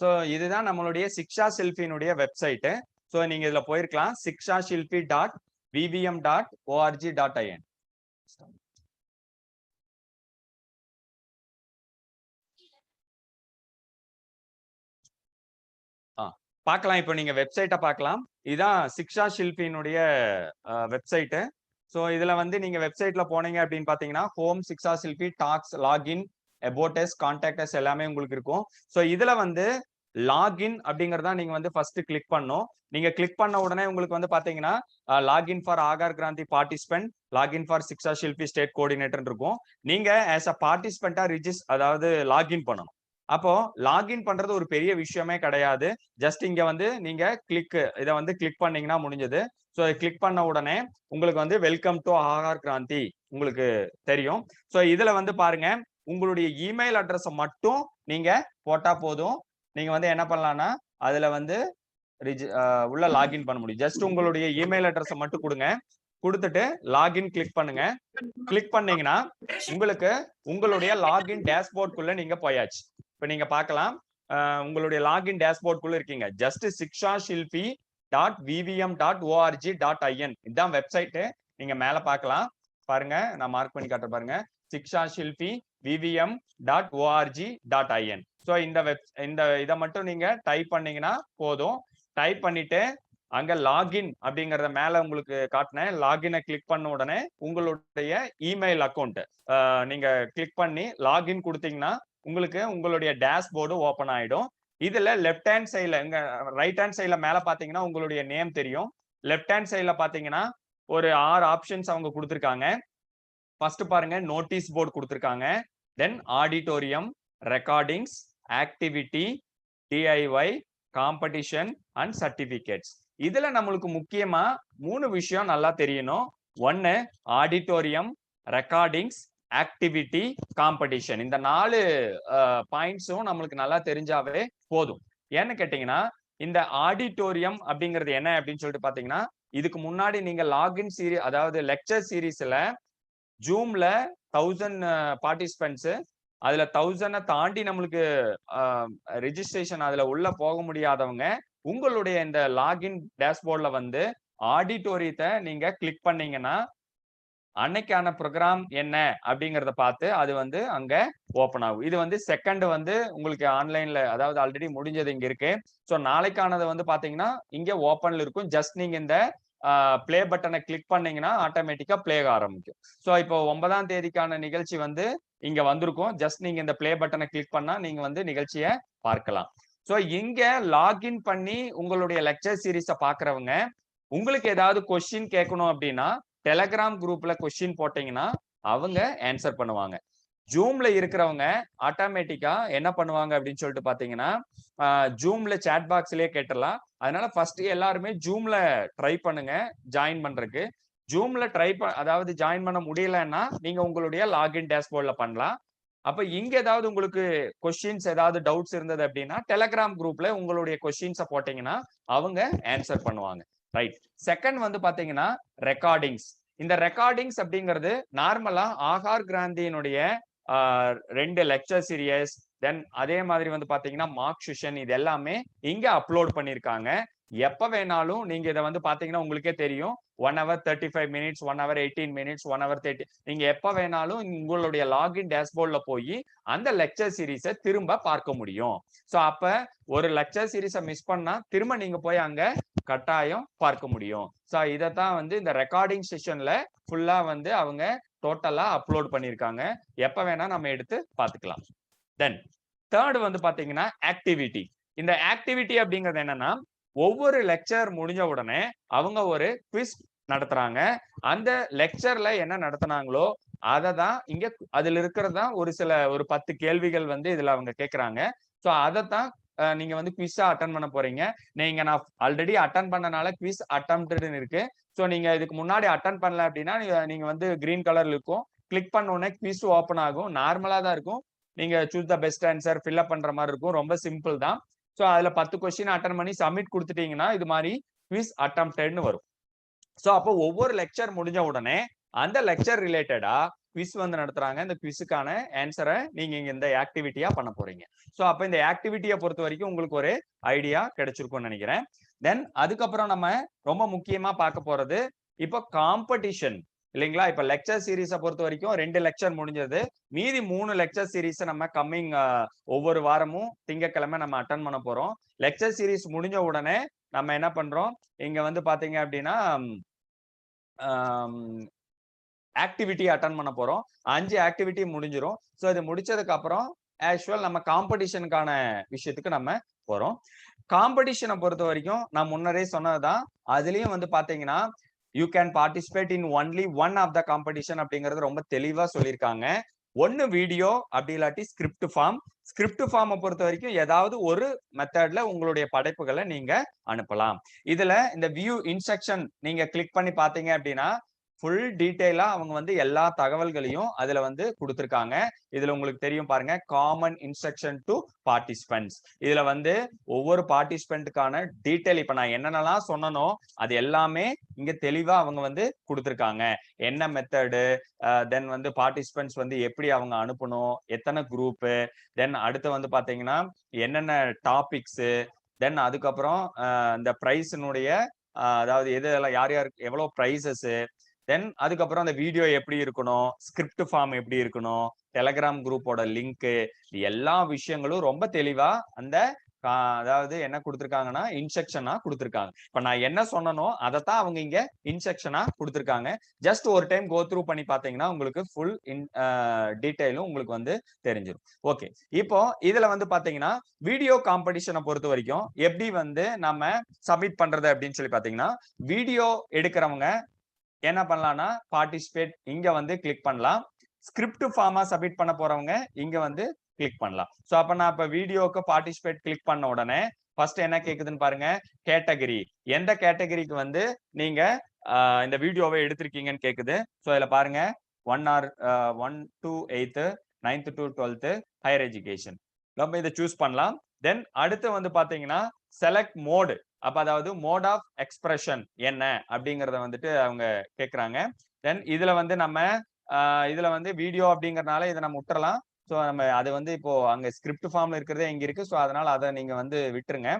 ஸோ இதுதான் நம்மளுடைய சிக்ஷா ஷில்பியினுடைய வெப்சைட்டு. ஸோ நீங்க இதுல போயிருக்கலாம், sikshashilpi.vvm.org.in. பார்க்கலாம். இப்போ நீங்க வெப்சைட்டை பார்க்கலாம். இதுதான் சிக்ஷா ஷில்பியினுடைய வெப்சைட்டு. ஸோ இதுல வந்து நீங்க வெப்சைட்ல போனீங்க அப்படின்னு பாத்தீங்கன்னா, ஹோம் சிக்ஷா ஷில்பி டாக்ஸ், லாகின், அபோட்டஸ், கான்டாக்டஸ் எல்லாமே உங்களுக்கு இருக்கும். ஸோ இதுல வந்து லாகின் அப்படிங்கறத நீங்க வந்து ஃபர்ஸ்ட் கிளிக் பண்ணணும். நீங்க கிளிக் பண்ண உடனே உங்களுக்கு வந்து பாத்தீங்கன்னா login for Aakar Kranti participant, login for Shiksha Shilpi state coordinator இருக்கும். நீங்க ஆஸ் அ பார்ட்டிசிபென்ட்டா அதாவது லாகின் பண்ணணும். அப்போ லாகின் பண்றது ஒரு பெரிய விஷயமே கிடையாது. ஜஸ்ட் இங்க வந்து நீங்க இதை வந்து கிளிக் பண்ணீங்கன்னா முடிஞ்சது. ஸோ கிளிக் பண்ண உடனே உங்களுக்கு வந்து வெல்கம் டு ஆகார் கிராந்தி உங்களுக்கு தெரியும். ஸோ இதுல வந்து பாருங்க, உங்களுடைய இமெயில் அட்ரஸை மட்டும் நீங்க போட்டா போதும். நீங்க வந்து என்ன பண்ணலாம்னா அதுல வந்து உள்ள லாகின் பண்ண முடியும். ஜஸ்ட் உங்களுடைய இமெயில் அட்ரஸை மட்டும் கொடுங்க. கொடுத்துட்டு லாகின் கிளிக் பண்ணுங்க. கிளிக் பண்ணீங்கன்னா உங்களுக்கு உங்களுடைய லாகின் டேஷ்போர்டுக்குள்ள நீங்க போயாச்சு. இப்ப நீங்க பார்க்கலாம், உங்களுடைய லாகின் டேஷ்போர்டுக்குள்ள இருக்கீங்க. ஜஸ்ட் sikshashilpi.vvm.org.in இதுதான் வெப்சைட். நீங்க மேல பார்க்கலாம் பாருங்க, நான் மார்க் பண்ணி காட்டுறேன் பாருங்க, sikshashilpi.vvm.org.in. ஸோ இந்த இதை மட்டும் நீங்க டைப் பண்ணீங்கன்னா போதும். டைப் பண்ணிட்டு அங்க லாகின் அப்படிங்கறத மேல உங்களுக்கு காட்டினேன். லாகினை கிளிக் பண்ண உடனே உங்களுடைய இமெயில் அக்கௌண்ட் நீங்க கிளிக் பண்ணி லாகின் கொடுத்தீங்கன்னா உங்களுக்கு உங்களுடைய டேஷ்போர்டு ஓபன் ஆயிடும். இதுல லெஃப்ட் ஹேண்ட் சைட்ல, இங்க ரைட் ஹேண்ட் சைட்ல மேல பாத்தீங்கன்னா உங்களுடைய நேம் தெரியும். லெஃப்ட் ஹேண்ட் சைட்ல பாத்தீங்கன்னா ஒரு 6 ஆப்ஷன்ஸ் அவங்க கொடுத்துருக்காங்க. ஃபர்ஸ்ட் பாருங்க, நோட்டீஸ் போர்டு கொடுத்துருக்காங்க. Then auditorium, recordings, activity, DIY, competition and certificates. இதுல நம்மளுக்கு முக்கியமா 3 விஷயம் நல்லா தெரியணும். 1 ஆடிட்டோரியம், ரெக்கார்டிங்ஸ், ஆக்டிவிட்டி, காம்படிஷன். இந்த 4 பாயிண்ட்ஸும் நம்மளுக்கு நல்லா தெரிஞ்சாவே போதும். ஏன்னு கேட்டீங்கன்னா, இந்த ஆடிட்டோரியம் அப்படிங்கிறது என்ன அப்படின்னு சொல்லிட்டு பாத்தீங்கன்னா, இதுக்கு முன்னாடி நீங்க லாகின் சீரீஸ், அதாவது லெக்சர் சீரீஸ்ல ஜூம்ல 1000 பார்ட்டிசிபென்ட்ஸ், அதுல 1000 தாண்டி நம்மளுக்கு ரெஜிஸ்ட்ரேஷன் அதுல உள்ள போக முடியாதவங்க உங்களுடைய இந்த லாகின் டேஷ்போர்ட்ல வந்து ஆடிட்டோரியத்தை நீங்க கிளிக் பண்ணீங்கன்னா அன்னைக்கான ப்ரோக்ராம் என்ன அப்படிங்கறத பார்த்து அது வந்து அங்க ஓபன் ஆகும். இது வந்து செகண்ட் வந்து உங்களுக்கு ஆன்லைன்ல, அதாவது ஆல்ரெடி முடிஞ்சது இங்க இருக்கு. ஸோ நாளைக்கானது வந்து பாத்தீங்கன்னா இங்க ஓபன்ல இருக்கும். ஜஸ்ட் நீங்க இந்த பிளே பட்டனை கிளிக் பண்ணீங்கன்னா ஆட்டோமேட்டிக்கா பிளே ஆரம்பிக்கும். ஸோ இப்போ 9ஆம் தேதிக்கான நிகழ்ச்சி வந்து இங்க வந்திருக்கும். ஜஸ்ட் நீங்க இந்த பிளே பட்டனை கிளிக் பண்ணா நீங்க வந்து நிகழ்ச்சியை பார்க்கலாம். ஸோ இங்க லாகின் பண்ணி உங்களுடைய லெக்சர் சீரீஸை பாக்குறவங்க உங்களுக்கு ஏதாவது கொஸ்டின் கேட்கணும் அப்படின்னா டெலகிராம் குரூப்ல கொஸ்டின் போட்டீங்கன்னா அவங்க ஆன்சர் பண்ணுவாங்க. ஜூம்ல இருக்கிறவங்க ஆட்டோமேட்டிக்கா என்ன பண்ணுவாங்க அப்படின்னு சொல்லிட்டு பாத்தீங்கன்னா ஜூம்ல சாட் பாக்ஸ்லயே கேட்டலாம். அதனால ஃபர்ஸ்ட் எல்லாருமே ஜூம்ல ட்ரை பண்ணுங்க ஜாயின் பண்றதுக்கு. ஜூம்ல அதாவது ஜாயின் பண்ண முடியலன்னா நீங்க உங்களுடைய லாகின் டேஷ்போர்ட்ல பண்ணலாம். அப்ப இங்க ஏதாவது உங்களுக்கு கொஸ்டின்ஸ், ஏதாவது டவுட்ஸ் இருந்தது அப்படின்னா டெலகிராம் குரூப்ல உங்களுடைய கொஸ்டின்ஸை போட்டீங்கன்னா அவங்க ஆன்சர் பண்ணுவாங்க. ரைட். செகண்ட் வந்து பாத்தீங்கன்னா ரெக்கார்டிங்ஸ். இந்த ரெக்கார்டிங்ஸ் அப்படிங்கிறது நார்மலா ஆகார் கிராந்தியினுடைய 2 லெக்சர் சீரியஸ், தென் அதே மாதிரி வந்து பாத்தீங்கன்னா மார்க் செஷன், இது எல்லாமே இங்க அப்லோட் பண்ணிருக்காங்க. எப்ப வேணாலும் நீங்க இதை வந்து பாத்தீங்கன்னா உங்களுக்கே தெரியும், 1 hour 35 minutes, 1 hour 18 minutes, 1 hour 30. நீங்க எப்ப வேணாலும் உங்களுடைய லாகின் டேஷ்போர்ட்ல போய் அந்த லெக்சர் சீரீஸை திரும்ப பார்க்க முடியும். ஸோ அப்ப ஒரு லெக்சர் சீரீஸை மிஸ் பண்ணா திரும்ப நீங்க போய் அங்க கட்டாயம் பார்க்க முடியும். ஸோ இதைத்தான் வந்து இந்த ரெக்கார்டிங் செஷன்ல ஃபுல்லா வந்து அவங்க டோட்டலா அப்லோட் பண்ணிருக்காங்க. எப்ப வேணா நம்ம எடுத்து பார்த்துக்கலாம். தென் தேர்ட் வந்து பாத்தீங்கன்னா ஆக்டிவிட்டி. இந்த ஆக்டிவிட்டி அப்படிங்கிறது என்னன்னா, ஒவ்வொரு லெக்சர் முடிஞ்ச உடனே அவங்க ஒரு குவிஸ் நடத்துறாங்க. அந்த லெக்சர்ல என்ன நடத்தினாங்களோ அதை தான் இங்க அதுல இருக்கிறதா ஒரு 10 கேள்விகள் வந்து இதுல அவங்க கேட்கறாங்க. ஸோ அதைத்தான் நீங்க வந்து குவிஸா அட்டன் பண்ண போறீங்க. நான் ஆல்ரெடி அட்டன் பண்ணனால குவிஸ் அட்டெம்ப்டட்னு இருக்கு. ஸோ நீங்க இதுக்கு முன்னாடி அட்டன் பண்ணல அப்படின்னா நீங்க வந்து கிரீன் கலர்ல இருக்கும். கிளிக் பண்ண உடனே குவிஸ் ஓப்பன் ஆகும். நார்மலா தான் இருக்கும். நீங்க choose the best answer fill up பண்ற மாதிரி இருக்கும். ரொம்ப சிம்பிள் தான். ஸோ அதுல 10 கொஸ்டின் அட்டன் பண்ணி சப்மிட் கொடுத்துட்டீங்கன்னா இது மாதிரி குவிஸ் அட்டெம்ப்டட்னு வரும். ஸோ அப்போ ஒவ்வொரு லெக்சர் முடிஞ்ச உடனே அந்த லெக்சர் ரிலேட்டடா குவிஸ் வந்து நடத்துறாங்க. இந்த குவிஸுக்கான ஆன்சரை நீங்க இங்க இந்த ஆக்டிவிட்டியா பண்ண போறீங்க. சோ அப்ப இந்த ஆக்டிவிட்டியை பொறுத்த வரைக்கும் உங்களுக்கு ஒரு ஐடியா கிடைச்சிருக்கும்னு நினைக்கிறேன். தென் அதுக்கப்புறம் நம்ம ரொம்ப முக்கியமா பார்க்க போறது இப்போ காம்படிஷன் இல்லைங்களா? இப்ப லெக்சர் சீரீஸை பொறுத்த வரைக்கும் 2 லெக்சர் முடிஞ்சது. மீதி 3 லெக்சர் சீரீஸை நம்ம கம்மிங் ஒவ்வொரு வாரமும் திங்கட்கிழமை நம்ம அட்டன் பண்ண போறோம். லெக்சர் சீரீஸ் முடிஞ்ச உடனே நம்ம என்ன பண்றோம், இங்க வந்து பாத்தீங்க அப்படின்னா ஆக்டிவிட்டி அட்டன் பண்ண போறோம். 5 ஆக்டிவிட்டி முடிஞ்சிரும். ஸோ இது முடிச்சதுக்கு அப்புறம் ஆக்சுவல் நம்ம காம்படிஷனுக்கான விஷயத்துக்கு நம்ம போறோம். காம்படிஷனை பொறுத்த வரைக்கும் நான் முன்னரே சொன்னதுதான். அதுலயும் வந்து பாத்தீங்கன்னா you can participate in only one of the competition அப்படிங்கிறது ரொம்ப தெளிவா சொல்லியிருக்காங்க. ஒன்னு வீடியோ அப்படி இல்லாட்டி ஸ்கிரிப்ட் ஃபார்ம். ஸ்கிரிப்ட் ஃபார்மை பொறுத்த வரைக்கும் ஏதாவது ஒரு மெத்தட்ல உங்களுடைய படைப்புகளை நீங்க அனுப்பலாம். இதுல இந்த வியூ இன்ஸ்ட்ரக்ஷன் நீங்க கிளிக் பண்ணி பாத்தீங்க அப்படின்னா ஃபுல் டீடைலா அவங்க வந்து எல்லா தகவல்களையும் அதுல வந்து கொடுத்திருக்காங்க. இதுல உங்களுக்கு தெரியும் பாருங்க, காமன் இன்ஸ்ட்ரக்ஷன் டு பார்ட்டிசிபென்ட்ஸ். இதுல வந்து ஒவ்வொரு பார்ட்டிசிபென்ட்டுக்கான டீடைல் இப்ப நான் என்னென்னலாம் சொன்னனோ அது எல்லாமே இங்க தெளிவா அவங்க வந்து கொடுத்திருக்காங்க. என்ன மெத்தடு, தென் வந்து பார்ட்டிசிபென்ட்ஸ் வந்து எப்படி அவங்க அனுப்பணும், எத்தனை குரூப், தென் அடுத்து வந்து பாத்தீங்கன்னா என்னென்ன டாபிக்ஸ், தென் அதுக்கப்புறம் இந்த பிரைஸினுடைய அதாவது எது யார் யாருக்கு எவ்வளவு பிரைசஸ், தென் அதுக்கப்புறம் அந்த வீடியோ எப்படி இருக்கணும், ஸ்கிரிப்ட் ஃபார்ம் எப்படி இருக்கணும், டெலகிராம் குரூப்போட லிங்க், எல்லா விஷயங்களும் ரொம்ப தெளிவா அந்த அதாவது என்ன கொடுத்திருக்காங்கன்னா இன்ஸ்ட்ரக்ஷனா கொடுத்திருக்காங்க. இப்ப நான் என்ன சொன்னனோ அதைத்தான் அவங்க இங்க இன்ஸ்ட்ரக்ஷனா கொடுத்திருக்காங்க. ஜஸ்ட் ஒரு டைம் கோ த்ரூ பண்ணி பாத்தீங்கன்னா உங்களுக்கு ஃபுல் டீடைலும் உங்களுக்கு வந்து தெரிஞ்சிடும். ஓகே, இப்போ இதுல வந்து பாத்தீங்கன்னா வீடியோ காம்படிஷனை பொறுத்த வரைக்கும் எப்படி வந்து நம்ம சப்மிட் பண்றது அப்படின்னு சொல்லி பாத்தீங்கன்னா, வீடியோ எடுக்கிறவங்க என்ன பண்ணலாம்னா பார்ட்டிசிபேட் இங்க வந்து கிளிக் பண்ணலாம். ஸ்கிரிப்ட் ஃபார்மா சப்மிட் பண்ண போறவங்க இங்க வந்து கிளிக் பண்ணலாம். சோ அப்ப நான் இப்ப வீடியோக்கு பார்ட்டிசிபேட் கிளிக் பண்ண உடனே ஃபர்ஸ்ட் என்ன கேக்குதுன்னு பாருங்க, கேட்டகரி, எந்த கேட்டகரிக்கு வந்து நீங்க இந்த வீடியோவை எடுத்திருக்கீங்கன்னு கேக்குது. சோ இதுல பாருங்க 1 to 8, 9th to 12th higher education. நம்ம இதை சூஸ் பண்ணலாம். தென் அடுத்து வந்து பாத்தீங்கன்னா செலக்ட் மோடு, அப்ப அதாவது மோட் ஆஃப் எக்ஸ்பிரஷன் என்ன அப்படிங்கறத வந்துட்டு அவங்க கேக்குறாங்க. தென் இதுல வந்து நம்ம இதுல வந்து வீடியோ அப்படிங்கறதுனால இதை நம்ம விட்டுறலாம். ஸோ நம்ம அது வந்து இப்போ அங்க ஸ்கிரிப்ட் ஃபார்ம்ல இருக்கிறதே இங்க இருக்கு. ஸோ அதனால அதை நீங்க வந்து விட்டுருங்க.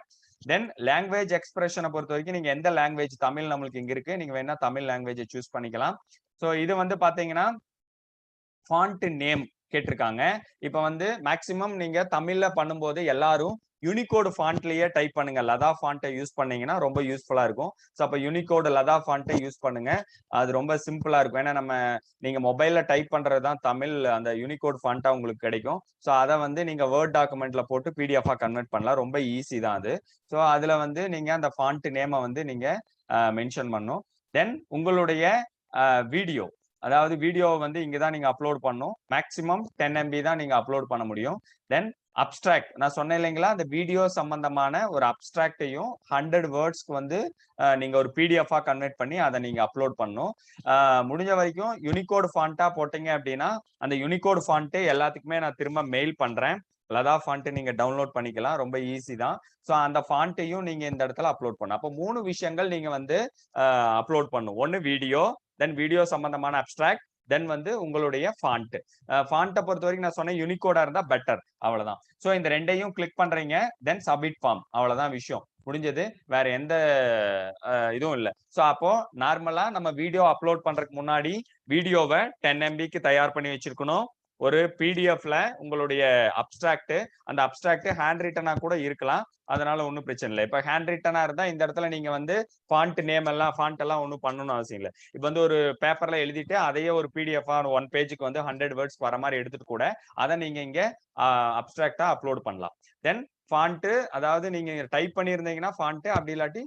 தென் லாங்குவேஜ் எக்ஸ்பிரஷனை பொறுத்த வரைக்கும் நீங்க எந்த லாங்குவேஜ், தமிழ் நம்மளுக்கு இங்க இருக்கு, நீங்க வேணா தமிழ் லாங்குவேஜை சூஸ் பண்ணிக்கலாம். ஸோ இது வந்து பாத்தீங்கன்னா ஃபாண்ட் நேம் கேட்டிருக்காங்க. இப்ப வந்து மேக்சிமம் நீங்க தமிழ்ல பண்ணும்போது எல்லாரும் யூனிகோடு ஃபாண்ட்லயே டைப் பண்ணுங்க. லதா ஃபாண்ட்டை யூஸ் பண்ணீங்கன்னா ரொம்ப யூஸ்ஃபுல்லா இருக்கும். ஸோ அப்ப யூனிகோடு லதா ஃபாண்ட்டை யூஸ் பண்ணுங்க. அது ரொம்ப சிம்பிளா இருக்கும். ஏன்னா நீங்க மொபைல்ல டைப் பண்றதுதான் தமிழ் அந்த யூனிகோடு ஃபாண்ட்டா உங்களுக்கு கிடைக்கும். ஸோ அதை வந்து நீங்க வேர்ட் டாக்குமெண்ட்ல போட்டு பிடிஎஃபா கன்வெர்ட் பண்ணலாம். ரொம்ப ஈஸி தான் அது. ஸோ அதுல வந்து நீங்க அந்த ஃபாண்ட் நேமை வந்து நீங்க மென்ஷன் பண்ணும். தென் உங்களுடைய வீடியோ, அதாவது வீடியோவை வந்து இங்கதான் நீங்க அப்லோட் பண்ணணும். மேக்சிமம் 10 MB தான் நீங்க அப்லோட் பண்ண முடியும். தென் அப்ஸ்ட்ராக்ட், நான் சொன்னேன் இல்லைங்களா, அந்த வீடியோ சம்பந்தமான ஒரு அப்ஸ்ட்ராக்டையும் 100 வேர்ட்ஸ்க்கு வந்து நீங்க ஒரு பிடிஎஃபா கன்வெர்ட் பண்ணி அதை நீங்க அப்லோட் பண்ணணும். முடிஞ்ச வரைக்கும் யூனிகோடு ஃபாண்ட்டா போட்டீங்க அப்படின்னா அந்த யூனிகோடு ஃபாண்ட்டே எல்லாத்துக்குமே நான் திரும்ப மெயில் பண்றேன். லதா ஃபாண்ட் நீங்க டவுன்லோட் பண்ணிக்கலாம், ரொம்ப ஈஸி தான். ஸோ அந்த ஃபாண்ட்டையும் நீங்க இந்த இடத்துல அப்லோட் பண்ணணும். அப்போ 3 விஷயங்கள் நீங்க வந்து அப்லோட் பண்ணும். ஒன்னு வீடியோ, தென் வீடியோ சம்பந்தமான அப்ஸ்ட்ராக்ட், தென் வந்து உங்களுடைய ஃபாண்ட். ஃபாண்ட்டை பொறுத்த வரைக்கும் நான் சொன்னேன் யூனிகோடா இருந்தா பெட்டர், அவ்வளவுதான். சோ இந்த ரெண்டையும் கிளிக் பண்றீங்க. தென் சப்மிட் ஃபார்ம், அவ்வளவுதான் விஷயம் முடிஞ்சது. வேற எந்த இதுவும் இல்லை. சோ அப்போ நார்மலா நம்ம வீடியோ அப்லோட் பண்றதுக்கு முன்னாடி வீடியோவை 10 MBக்கு தயார் பண்ணி வச்சிருக்கணும். ஒரு பிடிஎஃப்ல உங்களுடைய அப்ஸ்ட்ராக்ட், அந்த அப்ஸ்ட்ராக்ட் ஹேண்ட் ரிட்டனா கூட இருக்கலாம், அதனால ஒன்றும் பிரச்சனை இல்லை. இப்ப ஹேண்ட் ரிட்டனா இருந்தா இந்த இடத்துல நீங்க வந்து ஃபாண்ட் நேம் எல்லாம் ஃபாண்ட் எல்லாம் ஒன்றும் பண்ணணும்னு அவசியம் இல்லை. இப்ப வந்து ஒரு பேப்பர்ல எழுதிட்டு அதையே ஒரு பிடிஎஃப் 1 பேஜுக்கு வந்து 100 வேர்ட்ஸ் வர மாதிரி எடுத்துட்டு கூட அதை நீங்க இங்க அப்ஸ்ட்ராக்டா அப்லோட் பண்ணலாம். தென் ஃபாண்ட், அதாவது நீங்க டைப் பண்ணியிருந்தீங்கன்னா ஃபாண்ட், அப்படி இல்லாட்டி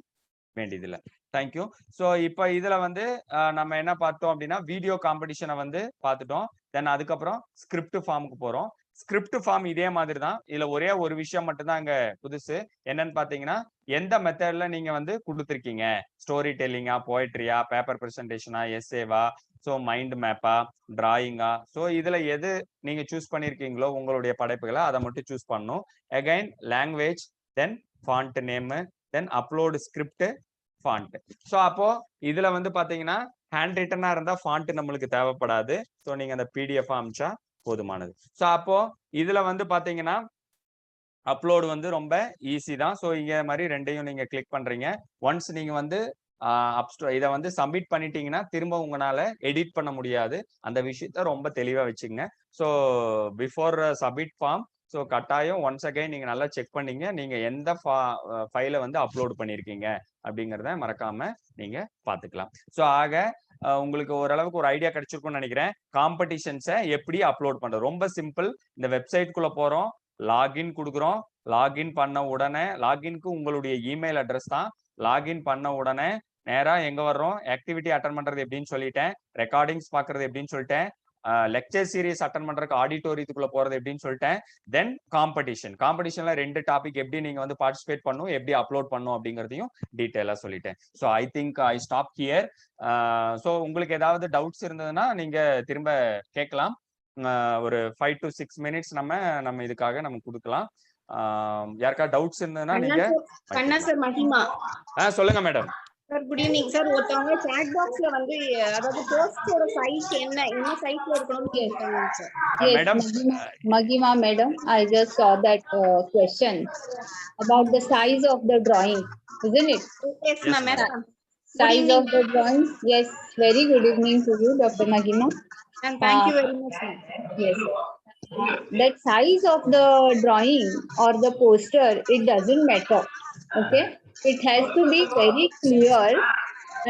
வேண்டியதில்லை. தேங்க்யூ. ஸோ இப்போ இதுல வந்து நம்ம என்ன பார்த்தோம் அப்படின்னா வீடியோ காம்படிஷனை வந்து பார்த்துட்டோம். தென் அதுக்கப்புறம் ஸ்கிரிப்ட் ஃபார்முக்கு போறோம். ஸ்கிரிப்ட் ஃபார்ம் இதே மாதிரி தான். இதுல ஒரே ஒரு விஷயம் மட்டும்தான் அங்க புதுசு. என்னன்னு பாத்தீங்கன்னா எந்த மெத்தட்ல நீங்க வந்து கொடுத்துருக்கீங்க, ஸ்டோரி டெல்லிங்கா, போயட்ரியா, பேப்பர் பிரசன்டேஷனா, எஸ்ஏவா, ஸோ மைண்ட் மேப்பா, டிராயிங்கா, ஸோ இதுல எது நீங்க சூஸ் பண்ணிருக்கீங்களோ உங்களுடைய படைப்புகளை அதை மட்டும் சூஸ் பண்ணணும். அகைன் லாங்குவேஜ், தென் ஃபாண்ட் நேம், தென் அப்லோட் ஸ்கிரிப்ட், ஃபாண்ட். ஸோ அப்போ இதுல வந்து பாத்தீங்கன்னா ஹேண்ட் ரிட்டனா இருந்தா ஃபாண்ட் நம்மளுக்கு தேவைப்படாது. ஸோ நீங்க அந்த பிடிஎஃப் அனுப்பிச்சா போதுமானது. ஸோ அப்போ இதுல வந்து பாத்தீங்கன்னா அப்லோட் வந்து ரொம்ப ஈஸி தான். ஸோ இங்க மாதிரி ரெண்டையும் நீங்க கிளிக் பண்றீங்க. ஒன்ஸ் நீங்க வந்து இதை வந்து சப்மிட் பண்ணிட்டீங்கன்னா திரும்ப உங்களால எடிட் பண்ண முடியாது. அந்த விஷயத்த ரொம்ப தெளிவா வச்சுங்க. So before submit form so கட்டாயம் ஒன்ஸ் அகைன் நீங்க நல்லா செக் பண்ணீங்க. நீங்க எந்த ஃபைலை வந்து அப்லோட் பண்ணியிருக்கீங்க அப்படிங்கிறத மறக்காம நீங்க பார்த்துக்கலாம். ஸோ ஆக உங்களுக்கு ஓரளவுக்கு ஒரு ஐடியா கிடைச்சிருக்கும்னு நினைக்கிறேன். காம்படிஷன்ஸை எப்படி அப்லோட் பண்றது ரொம்ப சிம்பிள். இந்த வெப்சைட்குள்ள போறோம், லாகின் கொடுக்குறோம். லாகின் பண்ண உடனே லாகின்க்கு உங்களுடைய இமெயில் அட்ரஸ் தான். லாகின் பண்ண உடனே நேரா எங்க வர்றோம், ஆக்டிவிட்டி அட்டன் பண்றது எப்படின்னு சொல்லிட்டேன், ரெக்கார்டிங்ஸ் பாக்குறது எப்படின்னு சொல்லிட்டேன், லெக்சர் சீரிஸ் அட்டன் பண்றதுக்கு ஆடிட்டோரியத்துக்குள்ள போறது எப்படின்னு சொல்லிட்டேன். தென் காம்படிஷன்ல 2 டாபிக் எப்படி நீங்க வந்து பார்ட்டிசிபேட் பண்ணும், எப்படி அப்லோட் பண்ணும் அப்படிங்கறதையும் டீடைலா சொல்லிட்டேன். So I think I stop here. So உங்களுக்கு ஏதாவது டவுட்ஸ் இருந்ததுன்னா நீங்க திரும்ப கேட்கலாம். ஒரு 5 to 6 மினிட்ஸ் நம்ம இதுக்காக நம்ம கொடுக்கலாம். யாருக்கா டவுட்ஸ் இருந்ததுன்னா நீங்க கண்ணா சார் மகிமா சொல்லுங்க madam. Sir good evening sir. ஒருத்தவங்க சாட் பாக்ஸ்ல வந்து அதாவது போஸ்டோட சைஸ் என்ன சைஸ்ல இருக்கணும்னு கேட்டாங்க sir. Yes, madam Mahima madam, I just saw that question about the size of the drawing, isn't it? Yes ma'am. Size of the drawing. Yes, very good evening to you, Dr. Mahima. And thank you very much ma'am. Yes. That size of the drawing or the poster, it doesn't matter. Okay, it has to be very clear,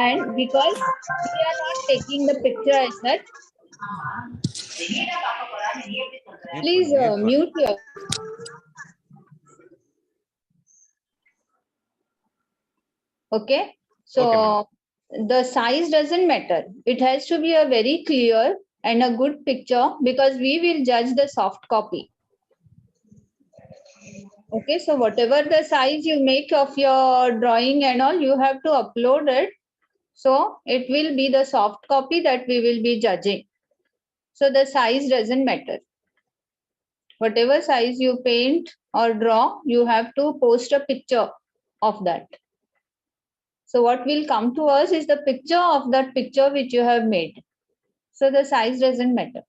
and because we are not taking the picture as such, please mute your. Okay, so the size doesn't matter. It has to be a very clear and a good picture, because we will judge the soft copy. Okay, so whatever the size you make of your drawing and all, you have to upload it. So it will be the soft copy that we will be judging. So the size doesn't matter. Whatever size you paint or draw, you have to post a picture of that. So what will come to us is the picture of that picture which you have made. So the size doesn't matter.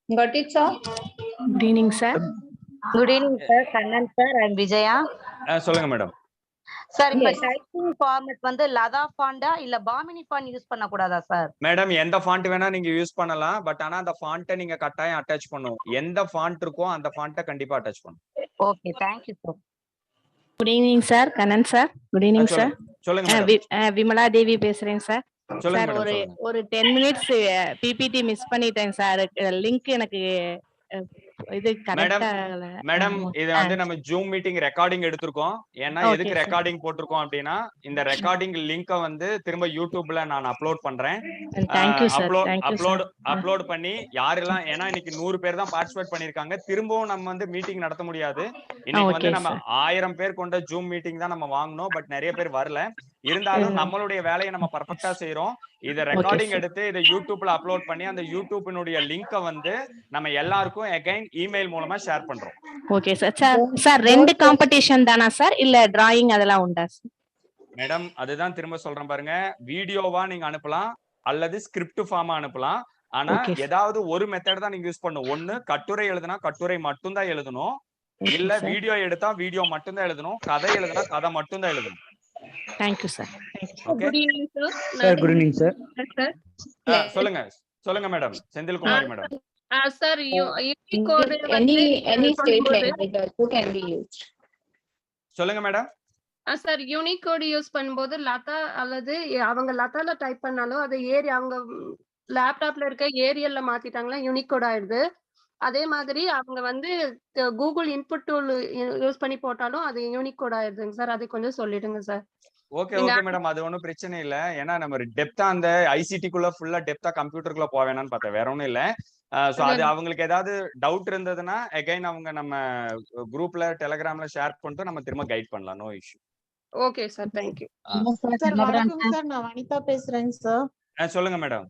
Got it, sir? Good evening, sir. Good evening, sir. Kannan sir and Vijaya. சொல்லுங்க மேடம். சார் இப்ப டைப்பிங் ஃபார்மட் வந்து லதா ஃபாண்டா இல்ல பாமினி ஃபாண்ட் யூஸ் பண்ண கூடாதா சார்? மேடம் எந்த ஃபாண்ட் வேணா நீங்க யூஸ் பண்ணலாம். பட் ஆனா அந்த ஃபாண்ட்டை நீங்க கட்டாயம் அட்டாச் பண்ணணும். எந்த ஃபாண்ட் இருக்கோ அந்த ஃபாண்ட்டை கண்டிப்பா அட்டாச் பண்ணணும். Okay, thank you sir. Good evening, sir. Kannan sir. Good evening, sir. சொல்லுங்க மேடம். விமலா தேவி பேசுறேன் சார். சொல்லுங்க சார் மேடம். ஒரு 10 மினிட்ஸ் பிபிடி மிஸ் பண்ணிட்டேன் சார். லிங்க் எனக்கு இது கரெக்ட்டா மேடம் இது வந்து நம்ம ஜூம் மீட்டிங் ரெக்கார்டிங் எடுத்துறோம். ஏன்னா எதுக்கு ரெக்கார்டிங் போட்டுருக்கோம் அப்படின்னா இந்த ரெக்கார்டிங் லிங்கை வந்து திரும்ப யூடியூப்ல நான் அப்லோட் பண்றேன். அப்லோட் பண்ணி யாரெல்லாம், ஏன்னா இன்னைக்கு 100 பேர் தான் பார்ட்டிசிபேட் பண்ணிருக்காங்க. திரும்பவும் நம்ம வந்து மீட்டிங் நடத்த முடியாது. இன்னைக்கு வந்து நம்ம 1000 பேர் கொண்ட ஜூம் மீட்டிங் தான் நம்ம வாங்கணும். பட் நிறைய பேர் வரல. இருந்தாலும் நம்மளுடைய வேலையை நம்ம பர்ஃபெக்ட்டா செய்யறோம். இத ரெக்கார்டிங் எடுத்து இதை யூடியூப்ல அப்லோட் பண்ணி அந்த யூடியூபினுடைய லிங்கை வந்து நம்ம எல்லாருக்கும் அகைன் இமெயில் மூலமா ஷேர் பண்றோம். Okay sir. சார் 2 காம்படிஷன் தானா சார் இல்ல டிராயிங் அதெல்லாம் உண்டா சார்? மேடம் அதுதான் திரும்ப சொல்றேன் பாருங்க. வீடியோவா நீங்க அனுப்பலாம் அல்லது ஸ்கிரிப்ட் ஃபார்மா அனுப்பலாம். ஆனா ஏதாவது ஒரு மெத்தட் தான் நீங்க யூஸ் பண்ணணும். ஒண்ணு கட்டுரை எழுதுனா கட்டுரை மட்டும் தான் எழுதணும். இல்ல வீடியோ எடுத்தா வீடியோ மட்டும் தான் எழுதணும். கதை எழுதுனா கதை மட்டும் தான் எழுதணும். Thank you sir. Good evening sir. Good evening sir. சொல்லுங்க madam. Senthil Kumari madam. Sir, any state language also can be used. சொல்லுங்க மேடம். சார் யூனிகோட் யூஸ் பண்ணும்போது லதா அல்லது அவங்க லதால டைப் பண்ணாலும் அது அவங்க லேப்டாப்ல இருக்க ஏரியல்ல மாத்திட்டாங்களா யூனிகோட் ஆயிடுது. அதே மாதிரி அவங்க வந்து கூகுள் இன்புட் டூல் யூஸ் பண்ணி போட்டாலும் அது யூனிகோட் ஆயிடுதுங்க சார். அது கொஞ்சம் சொல்லிடுங்க சார். ஓகே மேடம், அது ஒன்றும் பிரச்சனை இல்லை. ஏன்னா நம்ம டெப்தா அந்த ஐசிடிக்குள்ள ஃபுல்லா டெப்தா கம்ப்யூட்டருக்குள்ள போவேனான்னு பார்த்தேன், வேற ஒன்றும் இல்லை. ஸோ அது அவங்களுக்கு ஏதாவது டவுட் இருந்ததுன்னா அகைன் அவங்க நம்ம குரூப்ல டெலிகிராம்ல ஷேர் பண்ணிட்டு நம்ம திரும்ப கைட் பண்ணலாம். No issue. Okay sir, thank you sir. வணக்கம் சார், நான் வனிதா பேசுறேங்க சார். சொல்லுங்க மேடம்.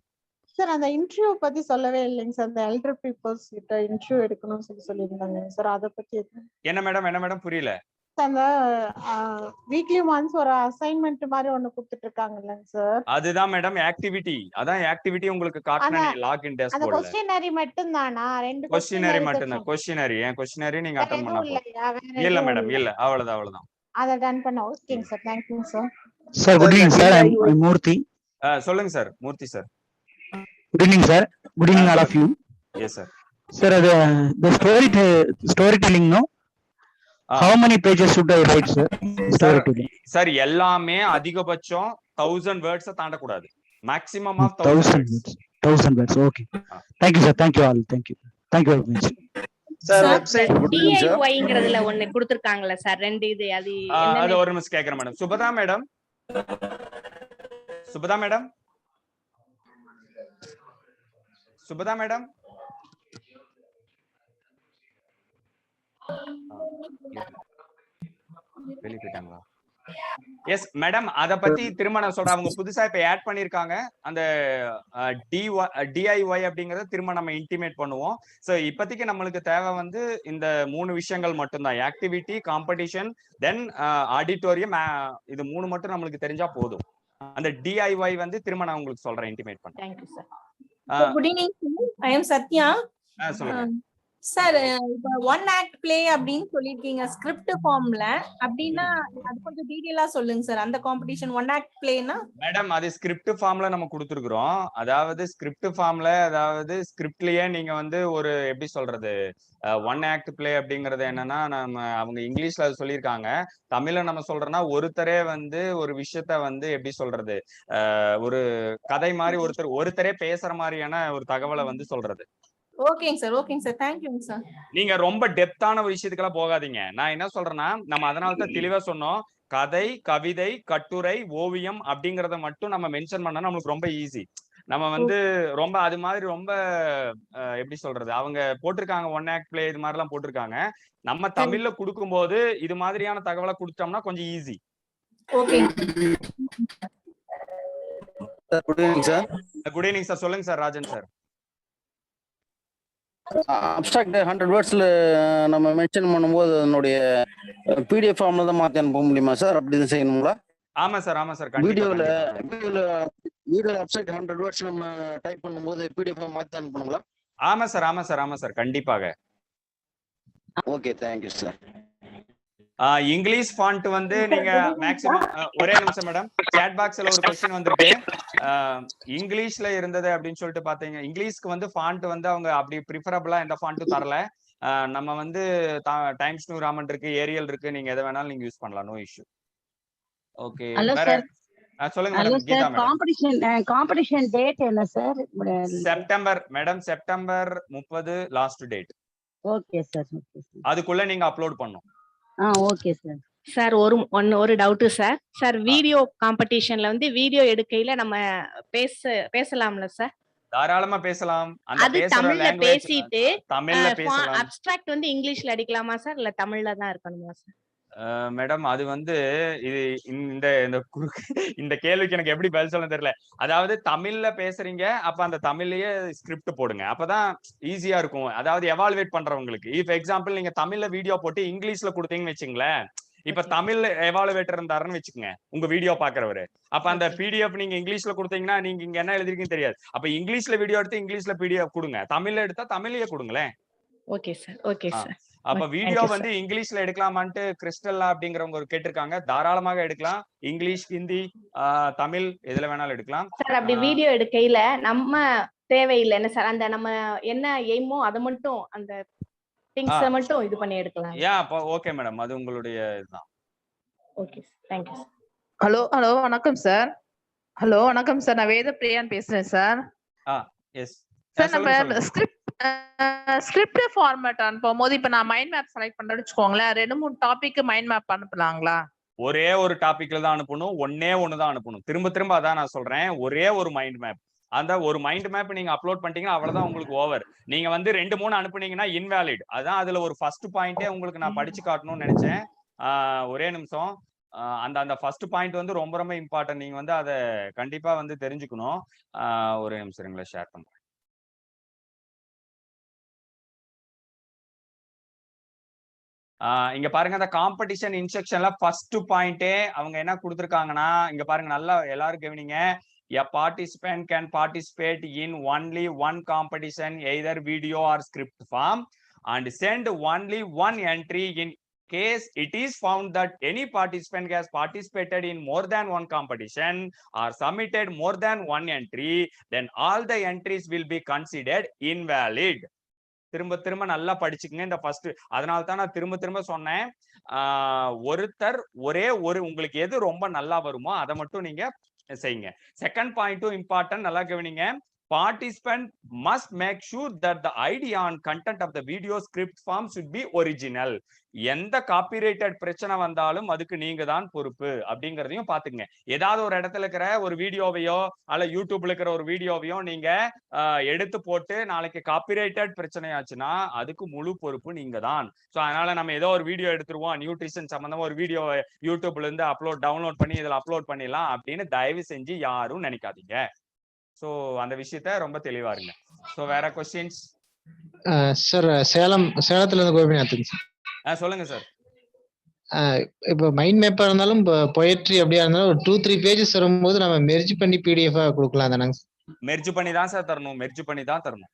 சார் அந்த இன்டர்வியூ பத்தி சொல்லவே இல்லைங்க சார். அந்த எல்டர் பீப்புள்ஸ் கிட்ட இன்டர்வியூ எடுக்கணும்னு சொல்லியிருந்தாங்க சார். அதை பத்தி என்ன மேடம் புரியல. அந்த வீக்லி ஒன்ஸ் ஒரு அசைன்மெண்ட் மாதிரி ஒண்ணு கொடுத்துட்டு இருக்காங்கல்ல சார், அதுதான் மேடம் ஆக்டிவிட்டி. அதான் ஆக்டிவிட்டி உங்களுக்கு காட்டினே லாகின் அந்த டேஷ்போர்ட்ல. கொஸ்டினரி மட்டும் தானா? 2 கொஸ்டினரி கொஸ்டினரி மட்டும்தான். கொஸ்டினரி கொஸ்டினரி நீங்க வேற அட்டன் பண்ணா எதுவும் போதும். இல்லையா? வேற இல்ல எதுவும் மேடம் இல்ல. இல்ல, அவ்வளவுதான். அதை டன் பண்ண ஓகேங்க sir. Thank you sir. Sir, good evening, sir. I'm Murthy. சொல்லுங்க sir, Murthy sir. Good evening, sir. Good evening, all of you. Yes sir. Sir, the storytelling, no? How many pages should I write, sir? Storytelling. Sir எல்லாமே அதிகபட்சம் 1000 வேர்ட்ஸ் தாண்டக்கூடாது. Maximum of 1000 1000 words. words. 1000 words. Okay. Thank you, sir. Thank you all. Thank you. Thank you very much. Sir website DIYங்கிறதுல ஒண்ணு கொடுத்திருக்காங்கல சார், 2 இது அது அது ஒரு நிமிஷம் கேக்குறேன் madam. Subhada madam, Subhada madam, Subhada madam. வெளிய போயிட்டாங்களா? எஸ் மேடம், அத பத்தி திரும்ப நான் சொல்றேன். அவங்க புதுசா இப்ப ஆட் பண்ணிருக்காங்க அந்த DIY அப்படிங்கறத திரும்ப நம்ம இன்டிமேட் பண்ணுவோம். சோ இப்போதைக்கு நம்மளுக்கு தேவை வந்து இந்த 3 விஷயங்கள் மட்டும்தான். ஆக்டிவிட்டி, காம்படிஷன், தென் ஆடிட்டோரியம். இது 3 மட்டும் நம்மளுக்கு தெரிஞ்சா போதும். அந்த DIY வந்து திரும்ப நான் உங்களுக்கு சொல்றேன், இன்டிமேட் பண்றேன். Thank you sir. Good evening, I am Satya. சொல்லுங்க சார், இப்போ 1 act play அப்படின்னு சொல்லிருக்கீங்க ஸ்கிரிப்ட் ஃபார்ம்ல. அப்படின்னா அது கொஞ்சம் டீடைலா சொல்லுங்க சார். அந்த காம்படிஷன் 1 act playனா மேடம் அது ஸ்கிரிப்ட் ஃபார்ம்ல நம்ம கொடுத்துருக்குறோம். அதாவது ஸ்கிரிப்ட் ஃபார்ம்ல, அதாவது ஸ்கிரிப்ட்லயே நீங்க வந்து ஒரு எப்படி சொல்றது 1 act play அப்படிங்கறது என்னன்னா, நம்ம அவங்க இங்கிலீஷ்ல அது சொல்லியிருக்காங்க. தமிழ்ல நம்ம சொல்றோம்னா ஒருத்தரே வந்து ஒரு விஷயத்த வந்து எப்படி சொல்றது ஒரு கதை மாதிரி ஒருத்தரே பேசுற மாதிரியான ஒரு தகவலை வந்து சொல்றது. ஓகேங்க சார். ஓகேங்க சார். தேங்க்யூங்க சார். நீங்க ரொம்ப டெப்தான ஒரு விஷயத்துக்கெல்லாம் போகாதீங்க. நான் என்ன சொல்றேன்னா, நம்ம அதனால தான் தெளிவா சொன்னோம். கதை, கவிதை, கட்டுரை, ஓவியம் அப்படிங்கறத மட்டும் நம்ம மென்ஷன் பண்ணா நம்மளுக்கு ரொம்ப ஈஸி. நம்ம வந்து ரொம்ப அது மாதிரி ரொம்ப எப்படி சொல்றது அவங்க போட்டிருக்காங்க 1 act play இது மாதிரி எல்லாம் போட்டிருக்காங்க. நம்ம தமிழ்ல கொடுக்கும்போது இது மாதிரியான தகவலை கொடுத்தோம்னா கொஞ்சம் ஈஸி. ஓகேங்க sir. Good evening sir. Good evening sir. சொல்லுங்க சார், ராஜன் சார். அப்ஸ்ட்ராக்ட் 100 வேர்ட்ஸ்ல நம்ம மென்ஷன் பண்ணும்போது அதனுடைய PDF ஃபார்ம்ல தான் மாத்தி அனுப்ப முடியுமா சார்? அப்படி தான் செய்யணுங்களா? ஆமா சார், ஆமா சார். வீடியோல அப்ஸ்ட்ராக்ட் 100 வேர்ட்ஸ் நம்ம டைப் பண்ணும்போது PDF ஃபார்ம் மாத்தி அனுப்பணுங்களா? ஆமா சார், ஆமா சார், ஆமா சார், கண்டிப்பாக. Okay, thank you sir. English font வந்து நீங்க மேக்ஸிமம் ஒரே நிமிஷம் மேடம், சாட் பாக்ஸ்ல ஒரு क्वेश्चन வந்திருக்கு. இங்கிலீஷ்ல இருந்தது அப்படின்னு சொல்லிட்டு பாத்தீங்க. இங்கிலீஷ்க்கு வந்து ஃபாண்ட் வந்து அவங்க அப்படி ப்ரிஃபரபிளா எந்த ஃபாண்ட்டும் தரல. நம்ம வந்து டைம்ஸ் நியூ ராமன் இருக்கு, ஏரியல் இருக்கு, நீங்க எதை வேணாலும் நீங்க யூஸ் பண்ணலாம், நோ இஷ்யூ. ஓகே, வேற சொல்லுங்க madam. Geetha madam. Competition date என்ன sir? September madam, September 30 last date. Okay sir. Okay sir. அதுக்குள்ள நீங்க அப்லோட் பண்ணணும். Okay sir. சார் ஒரு டவுட் சார். சார் வீடியோ காம்படிஷன்ல வந்து வீடியோ எடுக்கையில நம்ம பேசலாம்ல சார்? தாராளமா பேசலாம். அந்த அது பேசுற தமிழ்ல லாங்குவேஜ் பேசிட்டு தமிழ்ல பேசலாம். அப்ஸ்ட்ராக்ட் வந்து இங்கிலீஷ்ல அடிக்கலாமா சார், இல்ல தமிழ்ல தான் இருக்கணுமா சார்? மேடம் அது வந்து இது இந்த இந்த கேள்விக்கு எனக்கு எப்படி பதில் சொல்ல தெரியல. அதாவது தமிழ்ல பேசுறீங்க, அப்ப அந்த தமிழ்லயே ஸ்கிரிப்ட் போடுங்க, அப்பதான் ஈஸியா இருக்கும். அதாவது எவாலுவேட் பண்றவங்களுக்கு. இஃப் எக்ஸாம்பிள் நீங்க தமிழ்ல வீடியோ போட்டு இங்கிலீஷ்ல கொடுத்தீங்கன்னு வச்சுங்களேன், இப்ப தமிழ்ல எவாலுவேட்டர் இருந்தாருன்னு வச்சுக்கோங்க உங்க வீடியோ பாக்குறவரு. அப்ப அந்த PDF நீங்க இங்கிலீஷ்ல கொடுத்தீங்கன்னா நீங்க இங்க என்ன எழுதிருக்கீங்கன்னு தெரியாது. அப்ப இங்கிலீஷ்ல வீடியோ எடுத்து இங்கிலீஷ்ல PDF கொடுங்க, தமிழ்ல எடுத்தா தமிழ்லயே கொடுங்களேன். Okay sir. Okay sir. அப்ப வீடியோ வந்து இங்கிலீஷ்ல எடுக்கலாமான்ட்டு கிறிஸ்டல்லா அப்படிங்கிறவங்க ஒரு கேட்டிருக்காங்க. தாராளமாக எடுக்கலாம். இங்கிலீஷ், ஹிந்தி, தமிழ் எதுல வேணாலும் எடுக்கலாம் சார். அப்படி வீடியோ எடுக்கையில நம்ம தேவையில்லை என்ன சார், அந்த நம்ம என்ன எய்மோ அதை மட்டும் அந்த திங்ஸ் மட்டும் இது பண்ணி எடுக்கலாம். ஓகே மேடம், அது உங்களுடைய இதுதான். Okay sir. Thank you sir. Hello வணக்கம் சார். வணக்கம் சார். நான் வேத பிரியான்னு பேசுறேன் சார். எஸ் சார், நம்ம ஸ்கிரிப்ட் ஃபார்மேட் அனுப்பும் போது இப்ப நான் மைண்ட் மேப் செலக்ட் பண்றேன்னு வச்சுக்கோங்களேன், 2-3 டாபிக் மைண்ட் மேப் அனுப்பலாங்களா? ஒரே ஒரு டாபிக்ல தான் அனுப்பணும், ஒன்னே ஒண்ணுதான் அனுப்பணும். திரும்ப அதான் நான் சொல்றேன், ஒரே ஒரு மைண்ட் மேப். அந்த ஒரு மைண்ட் மேப் நீங்க அப்லோட் பண்ணிட்டீங்கன்னா அவ்வளவுதான், உங்களுக்கு ஓவர். நீங்க வந்து 2-3 அனுப்புனீங்கன்னா இன்வாலிட். அதான் அதுல ஒரு ஃபர்ஸ்ட் பாயிண்டே உங்களுக்கு நான் படிச்சு காட்டணும்னு நினைச்சேன். ஒரே நிமிஷம். அந்த ஃபர்ஸ்ட் பாயிண்ட் வந்து ரொம்ப ரொம்ப இம்பார்ட்டன்ட். நீங்க வந்து அதை கண்டிப்பா வந்து தெரிஞ்சுக்கணும். ஒரே நிமிஷம் எங்களை ஷேர் பண்றேன். இங்க பாருங்க அந்த காம்படிஷன் இன்ஸ்ட்ரக்ஷன்ல ஃபர்ஸ்ட் பாயிண்டே அவங்க என்ன கொடுத்துருக்காங்கன்னா, இங்க பாருங்க நல்லா எல்லாரும் கவனிங்க. A participant can participate in only one competition, either video or script form, and send only one entry in case it is found that any participant has participated in more than one competition or submitted more than one entry, then all the entries will be considered invalid. திரும்ப திரும்ப நல்லா படிச்சுக்கங்க இந்த ஃபர்ஸ்ட். அதனால தான் நான் திரும்ப திரும்ப சொன்னேன், ஒருத்தர் ஒரே ஒரு உங்களுக்கு எது ரொம்ப நல்லா வருமோ அதை மட்டும் நீங்க செய்யுங்க. செகண்ட் பாயிண்ட்டும் இம்பார்ட்டன்ட், நல்லா கவனிங்க. Participant must make sure that the idea and content of the video script form should be original. எந்த காப்பிரைட்டட் பிரச்சனை வந்தாலும் அதுக்கு நீங்க தான் பொறுப்பு அப்படிங்கறதையும் பாத்துங்க. ஏதாவது ஒரு இடத்துல இருக்கிற ஒரு வீடியோவையோ அல்ல யூடியூப்ல இருக்கிற ஒரு வீடியோவையோ நீங்க எடுத்து போட்டு நாளைக்கு காப்பிரைட்டட் பிரச்சனை ஆச்சுன்னா அதுக்கு முழு பொறுப்பு நீங்க தான். ஸோ அதனால நம்ம ஏதோ ஒரு வீடியோ எடுத்துருவோம், நியூட்ரிஷன் சம்பந்தமா ஒரு வீடியோ யூடியூப்ல இருந்து டவுன்லோட் பண்ணி இதுல அப்லோட் பண்ணிடலாம் அப்படின்னு தயவு செஞ்சு யாரும் நினைக்காதீங்க. சோ அந்த விஷயத்த ரொம்ப தெளிவா இருங்க. சோ வேற क्वेश्चंस? சார் சேலத்துல இருந்து கோபிநாத்துங்க சார். சொல்லுங்க சார். இப்போ மைண்ட் மேப்பா இருந்தாலும் பொயட்ரி அப்படியா இருந்தாலும் ஒரு 2-3 பேஜஸ் வரும்போது நம்ம மெர்ஜ் பண்ணி பிடிஎஃபா கொடுக்கலாம் தானங்க? மெர்ஜ் பண்ணி தான் சார் தரணும். மெர்ஜ் பண்ணி தான் தரணும்.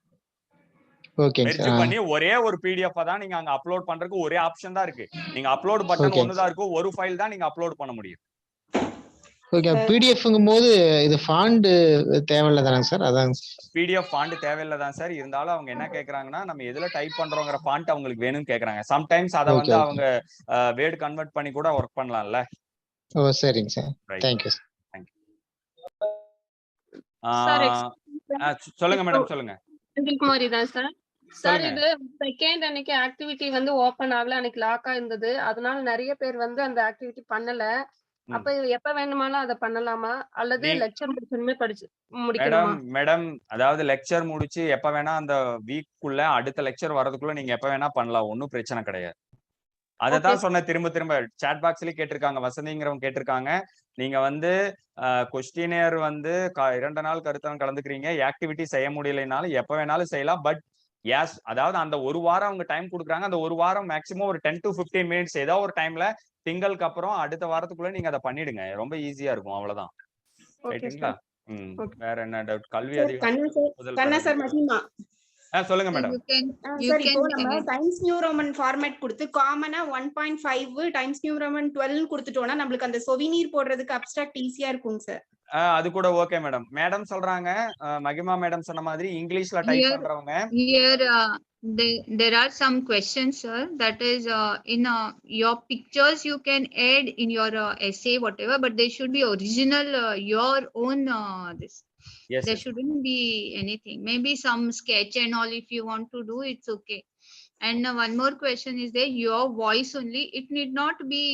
ஓகே மெர்ஜ் பண்ணி ஒரே ஒரு பிடிஎஃப் தான் நீங்க அங்க அப்லோட் பண்றதுக்கு ஒரே ஆப்ஷன் தான் இருக்கு. நீங்க அப்லோட் பட்டன் ஒன்னு தான் இருக்கு. ஒரு ஃபைல் தான் நீங்க அப்லோட் பண்ண முடியும். ஓகே. பிடிஎஃப்ங்கும்போது இது ஃபாண்ட் தேவையில்லை தானே சார்? அதான் பிடிஎஃப் ஃபாண்ட் தேவையில்லை தான் சார். இருந்தாலும் அவங்க என்ன கேக்குறாங்கன்னா நம்ம எதுல டைப் பண்றோங்கிற ஃபாண்ட் அவங்களுக்கு வேணும்னு கேக்குறாங்க. சம்டைம்ஸ் அதை வந்து அவங்க வேர்ட் கன்வெர்ட் பண்ணி கூட ஒர்க் பண்ணலாம்ல. ஓ சரிங்க சார். Thank you sir. சொல்லுங்க மேடம் சொல்லுங்க. குமாரி தான் சார். சார் இது செகண்ட் அன்னைக்கு ஆக்டிவிட்டி வந்து ஓபன் ஆகல, அன்னைக்கு லாக்கா இருந்தது. அதனால நிறைய பேர் வந்து அந்த ஆக்டிவிட்டி பண்ணல. அப்ப எப்ப வேணுமானாலும் அதை பண்ணலாமா அல்லது லெக்சர் முடிச்சுமே படிச்சு முடிக்கணுமா? மேடம் அதாவது லெக்சர் முடிச்சு எப்ப வேணா அந்த வீக்குள்ள அடுத்த லெக்சர் வரதுக்குள்ள நீங்க எப்ப வேணா பண்ணலாம், ஒன்னும் பிரச்சனை கிடையாது. அததான் சொன்ன திரும்ப திரும்ப சாட் பாக்ஸ்லயே கேட்டிருக்காங்க, வசந்திங்கிறவங்க கேட்டிருக்காங்க. நீங்க வந்து கொஸ்டினியர் வந்து 2 நாள் கருத்தரங்கம் கலந்துக்கிறீங்க, ஆக்டிவிட்டி செய்ய முடியலைனாலும் எப்ப வேணாலும் செய்யலாம். பட் எஸ் அதாவது அந்த ஒரு வாரம் அவங்க டைம் கொடுக்குறாங்க. அந்த ஒரு வாரம் மேக்சிமம் ஒரு 10 to 15 மினிட்ஸ் ஏதோ ஒரு டைம்ல திங்களுக்கு அப்புறம் அடுத்த வாரத்துக்குள்ள நீங்க அதை பண்ணிடுங்க. ரொம்ப ஈஸியா இருக்கும். அவ்வளவுதான். ரைட்டுங்களா? வேற என்ன டவுட்? கல்வி சொல்லுங்க மேடம். சார் இப்போ நம்ம டைம்ஸ் நியூ ரோமன் ஃபார்மேட் கொடுத்து காமனா 1.5 டைம்ஸ் நியூ ரோமன் 12 கொடுத்துட்டோம்னா நம்மளுக்கு அந்த சொவினீர் போடுறதுக்கு அப்ஸ்ட்ராக்ட் ஈஸியா இருக்கும் சார். அது கூட ஓகே மேடம். மேடம் சொல்றாங்க மகிமா மேடம் சொன்ன மாதிரி இங்கிலீஷ்ல டைப் பண்றவங்க there are some questions sir, that is in your pictures you can add in your essay whatever, but they should be original your own this. Yes, there shouldn't be anything, maybe some sketch and all if you want to do, it's okay. And one more question is there, your voice only, it need not be,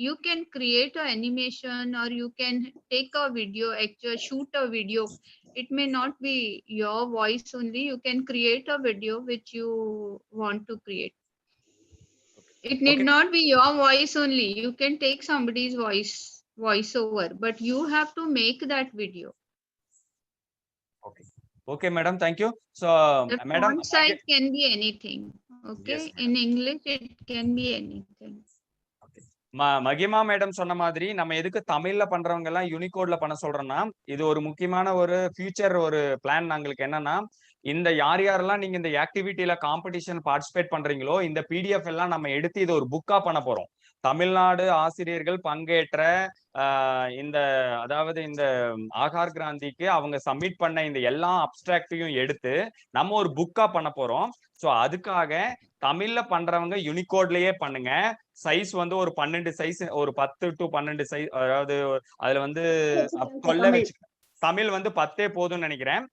you can create an animation or you can take a video, actually shoot a video. It may not be your voice only, you can create a video which you want to create. It need not be your voice only, you can take somebody's voiceover, but you have to make that video. Okay madam, thank you. So madam, font size can be anything. Okay, yes, in English it can be anything. மகிமா மேடம் சொன்ன மாதிரி நம்ம எதுக்கு தமிழ்ல பண்றவங்க எல்லாம் யூனிகோட்ல பண்ண சொல்றோம்னா, இது ஒரு முக்கியமான ஒரு ஃபியூச்சர் ஒரு பிளான். நாங்களுக்கு என்னன்னா, இந்த யாரெல்லாம் நீங்க இந்த ஆக்டிவிட்டியில காம்படிஷன் பார்ட்டிசிபேட் பண்றீங்களோ இந்த பிடிஎஃப் எல்லாம் நம்ம எடுத்து இது ஒரு புக்கா பண்ண போறோம். தமிழ்நாடு ஆசிரியர்கள் பங்கேற்ற இந்த அதாவது இந்த ஆகார் கிராந்திக்கு அவங்க சப்மிட் பண்ண இந்த எல்லா அப்டிராக்டையும் எடுத்து நம்ம ஒரு புக்கா பண்ண போறோம். ஸோ அதுக்காக தமிழ்ல பண்றவங்க யூனிகோட்லயே பண்ணுங்க. சைஸ் வந்து ஒரு 12 சைஸ், ஒரு 10 to 12 சைஸ், அதாவது அதுல வந்து 12 வச்சு தமிழ் வந்து 10 போதும்னு நினைக்கிறேன்.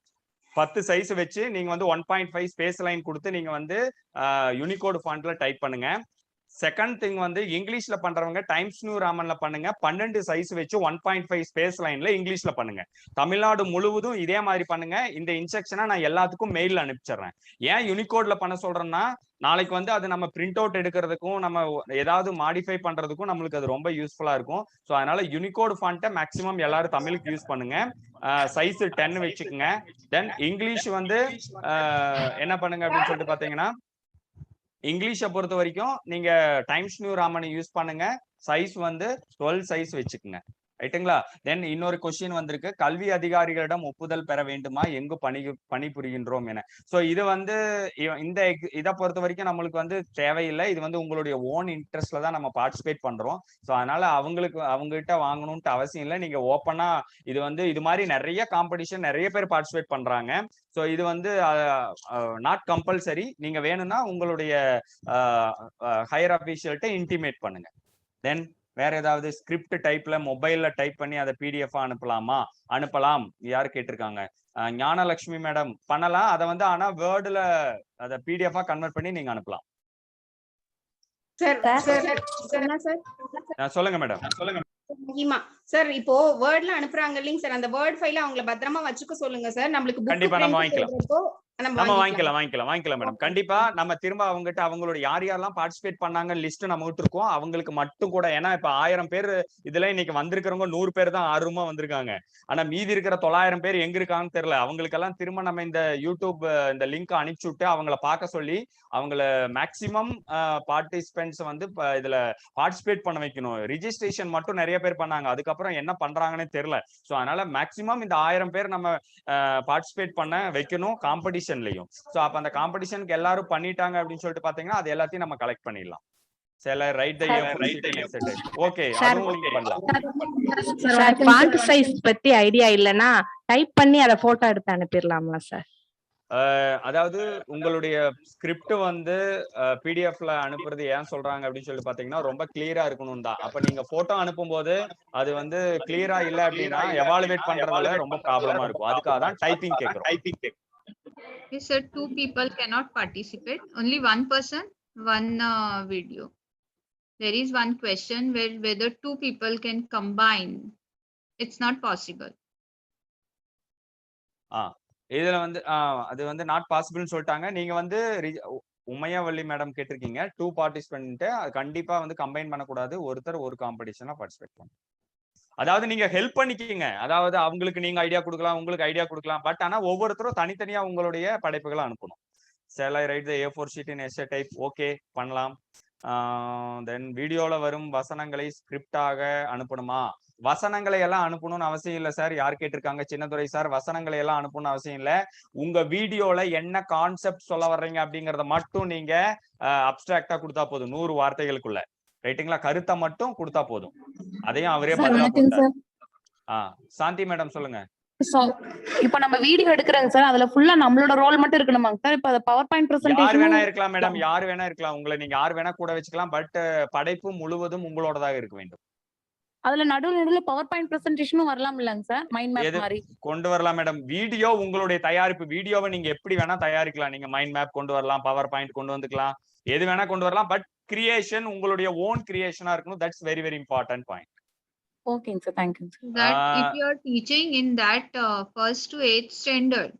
10 சைஸ் வச்சு நீங்க வந்து 1.5 ஸ்பேஸ் லைன் கொடுத்து நீங்க வந்து யூனிகோட் ஃபாண்ட்ல டைப் பண்ணுங்க. செகண்ட் திங் வந்து இங்கிலீஷ்ல பண்றவங்க டைம்ஸ் நியூ ராமன்ல பண்ணுங்க. 12 சைஸ் வச்சு 1.5 ஸ்பேஸ் லைன்ல இங்கிலீஷ்ல பண்ணுங்க. தமிழ்நாடு முழுவதும் இதே மாதிரி பண்ணுங்க. இந்த இன்ஸ்ட்ரக்ஷனை நான் எல்லாத்துக்கும் மெயில்ல அனுப்பிச்சிடுறேன். ஏன் யூனிகோட்ல பண்ண சொல்றேன்னா, நாளைக்கு வந்து அது நம்ம பிரிண்ட் அவுட் எடுக்கிறதுக்கும் நம்ம ஏதாவது மாடிஃபை பண்றதுக்கும் நம்மளுக்கு அது ரொம்ப யூஸ்ஃபுல்லா இருக்கும். ஸோ அதனால யூனிகோட் ஃபாண்ட்டை மேக்சிமம் எல்லாரும் தமிழுக்கு யூஸ் பண்ணுங்க. சைஸ் 10 வச்சுக்கோங்க. தென் இங்கிலீஷ் வந்து என்ன பண்ணுங்க அப்படின்னு சொல்லிட்டு பாத்தீங்கன்னா, இங்கிலீஷை பொறுத்த வரைக்கும் நீங்க டைம்ஸ் நியூ ராமனை யூஸ் பண்ணுங்க. சைஸ் வந்து 12 சைஸ் வச்சுக்குங்க. ரைட்டுங்களா? தென் இன்னொரு கொஸ்டின் வந்திருக்கு, கல்வி அதிகாரிகளிடம் ஒப்புதல் பெற வேண்டுமா, எங்கு பணிபுரிகின்றோம் என. ஸோ இது வந்து இந்த இதை பொறுத்த வரைக்கும் நம்மளுக்கு வந்து தேவையில்லை. இது வந்து உங்களுடைய ஓன் இன்ட்ரெஸ்ட்ல தான் நம்ம பார்ட்டிசிபேட் பண்றோம். ஸோ அதனால அவங்க கிட்ட வாங்கணும்ட்டு அவசியம் இல்லை. நீங்க ஓப்பனா இது வந்து இது மாதிரி நிறைய காம்படிஷன் நிறைய பேர் பார்ட்டிசிபேட் பண்றாங்க. ஸோ இது வந்து நாட் கம்பல்சரி. நீங்க வேணும்னா உங்களுடைய ஹையர் அபிஷியல்கிட்ட இன்டிமேட் பண்ணுங்க. தென் வேற ஏதாவது ஸ்கிரிப்ட் டைப்ல மொபைல்ல டைப் பண்ணி அதை பிடிஎஃப் அனுப்பலாம். யாரு கேட்டிருக்காங்க? ஞானலட்சுமி மேடம் பண்ணலாம். அதை வந்து ஆனா வேர்டுல அதை பிடிஎஃப் கன்வெர்ட் பண்ணி நீங்க அனுப்பலாம். சொல்லுங்க மேடம். சொல்லுங்க மகிமா சார். இப்போ வேர்ட்ல அனுப்புறாங்க இல்லைங்க சார், அந்த வேர்ட் ஃபைல அவங்கள பத்திரமா வச்சுக்க சொல்லுங்க சார். நம்மளுக்கு கண்டிப்பா நம்ம வாங்கிக்கலாம் மேடம். கண்டிப்பா நம்ம திரும்ப அவங்ககிட்ட அவங்களோட யார் யாரெல்லாம் பார்ட்டிசிபேட் பண்ணாங்க லிஸ்ட் நம்ம விட்டுருக்கோம். அவங்களுக்கு மட்டும் கூட, ஏன்னா இப்ப 1000 பேர் இதுல இன்னைக்கு வந்திருக்கிறவங்க 100 பேர் தான் ஆர்வமா வந்திருக்காங்க. ஆனா மீதி இருக்கிற 900 பேர் எங்க இருக்காங்கன்னு தெரியல. அவங்களுக்கெல்லாம் திரும்ப நம்ம இந்த யூடியூப் இந்த லிங்க் அனுப்பிச்சு விட்டு அவங்கள பார்க்க சொல்லி அவங்கள மேக்சிமம் பார்ட்டிசிபென்ட்ஸ் வந்து இதுல பார்ட்டிசிபேட் பண்ண வைக்கணும். ரிஜிஸ்ட்ரேஷன் மட்டும் நிறைய பேர் பண்ணாங்க, அதுக்கப்புறம் என்ன பண்றாங்கன்னு தெரியல. ஸோ அதனால மேக்சிமம் இந்த 1000 பேர் நம்ம பார்ட்டிசிபேட் பண்ண வைக்கணும் காம்படிஷன்லயும். ஸோ அப்ப அந்த காம்படிஷனுக்கு எல்லாரும் பண்ணிட்டாங்க அப்படின்னு சொல்லிட்டு பாத்தீங்கன்னா அது எல்லாத்தையும் நம்ம கலெக்ட் பண்ணிடலாம். ஓகே, அதுவும் நீங்க பண்ணலாம். சார் ஃபாண்ட் சைஸ் பத்தி ஐடியா இல்லனா டைப் பண்ணி அத போட்டோ எடுத்து அனுப்பிடலாமா சார்? அதாவது உங்களுடைய ஸ்கிரிப்ட் வந்து பிடிஎஃப்ல அனுப்புறது ஏன் சொல்றாங்க அப்படின்னு சொல்லி பாத்தீங்கன்னா ரொம்ப கிளியரா இருக்கணும் தான். அப்ப நீங்க போட்டோ அனுப்பும் போது அது வந்து கிளியரா இல்ல அப்படின்னா எவாலுவேட் பண்றதுல ரொம்ப ப்ராப்ளமா இருக்கும். அதுக்காக தான் டைப்பிங் கேக்குறோம். Yes, sir, 2 people cannot participate. Only one person, one video. There is one question whether 2 people can combine. It's not possible. இதுல வந்து அது வந்து நாட் பாசிபிள்னு சொல்லிட்டாங்க. நீங்க வந்து உமையாவள்ளி மேடம் கேட்டிருக்கீங்க 2 பார்ட்டிசிபென்ட். அது கண்டிப்பா வந்து கம்பைன் பண்ணக்கூடாது. ஒருத்தர் ஒரு காம்படிஷன்ல பார்ட்டிசிபேட் பண்ணணும். அதாவது நீங்க ஹெல்ப் பண்ணிக்கீங்க. அதாவது அவங்களுக்கு நீங்க ஐடியா கொடுக்கலாம், உங்களுக்கு ஐடியா கொடுக்கலாம். பட் ஆனா ஒவ்வொருத்தரும் தனித்தனியா உங்களுடைய படைப்புகளை அனுப்பணும். Shall I write the A4 sheet in essay type? Okay, பண்ணலாம். தென் வீடியோல வரும் வசனங்களை ஸ்கிரிப்டாக அனுப்பணுமா? வசனங்களை எல்லாம் அனுப்பணும்னு அவசியம் இல்லை சார். யார் கேட்டிருக்காங்க? சின்னதுரை சார். வசனங்களை எல்லாம் அனுப்பணும்னு அவசியம் இல்லை. உங்க வீடியோல என்ன கான்செப்ட் சொல்ல வர்றீங்க அப்படிங்கறத மட்டும் நீங்க அப்டிராக்டா கொடுத்தா போதும். 100 வார்த்தைகளுக்குள்ள. ரைட்டுங்களா? கருத்தை மட்டும் கொடுத்தா போதும். அதையும் அவரே பதிலா. சாந்தி மேடம் சொல்லுங்க. இப்ப நம்ம வீடியோ எடுக்கிறோங்க சார், அதுல ஃபுல்லா நம்மளோட ரோல் மட்டும் இருக்கணுமாங்க சார்? இப்ப அத பவர் பாயிண்ட் பிரசன்டேஷன் யார் வேணா இருக்கலாம் மேடம், யார் வேணா இருக்கலாம். உங்களை நீங்க யார் வேணா கூட வச்சுக்கலாம். பட் படைப்பு முழுவதும் உங்களோடதாக இருக்க வேண்டும். அதுல நடுவுல பவர் பாயிண்ட் பிரசன்டேஷனும் வரலாம் இல்லங்க சார்? மைண்ட் மேப் மாதிரி கொண்டு வரலாம் மேடம். வீடியோ உங்களுடைய தயாரிப்பு வீடியோவை நீங்க எப்படி வேணா தயாரிக்கலாம். நீங்க மைண்ட் மேப் கொண்டு வரலாம், பவர் பாயிண்ட் கொண்டு வந்துக்கலாம், எது வேணா கொண்டு வரலாம். பட் கிரியேஷன் உங்களுடைய ஓன் கிரியேஷனா இருக்கணும். That's very very important point. Okay, sir. Thank you, sir. That if you are teaching in that 1st to 8th standard,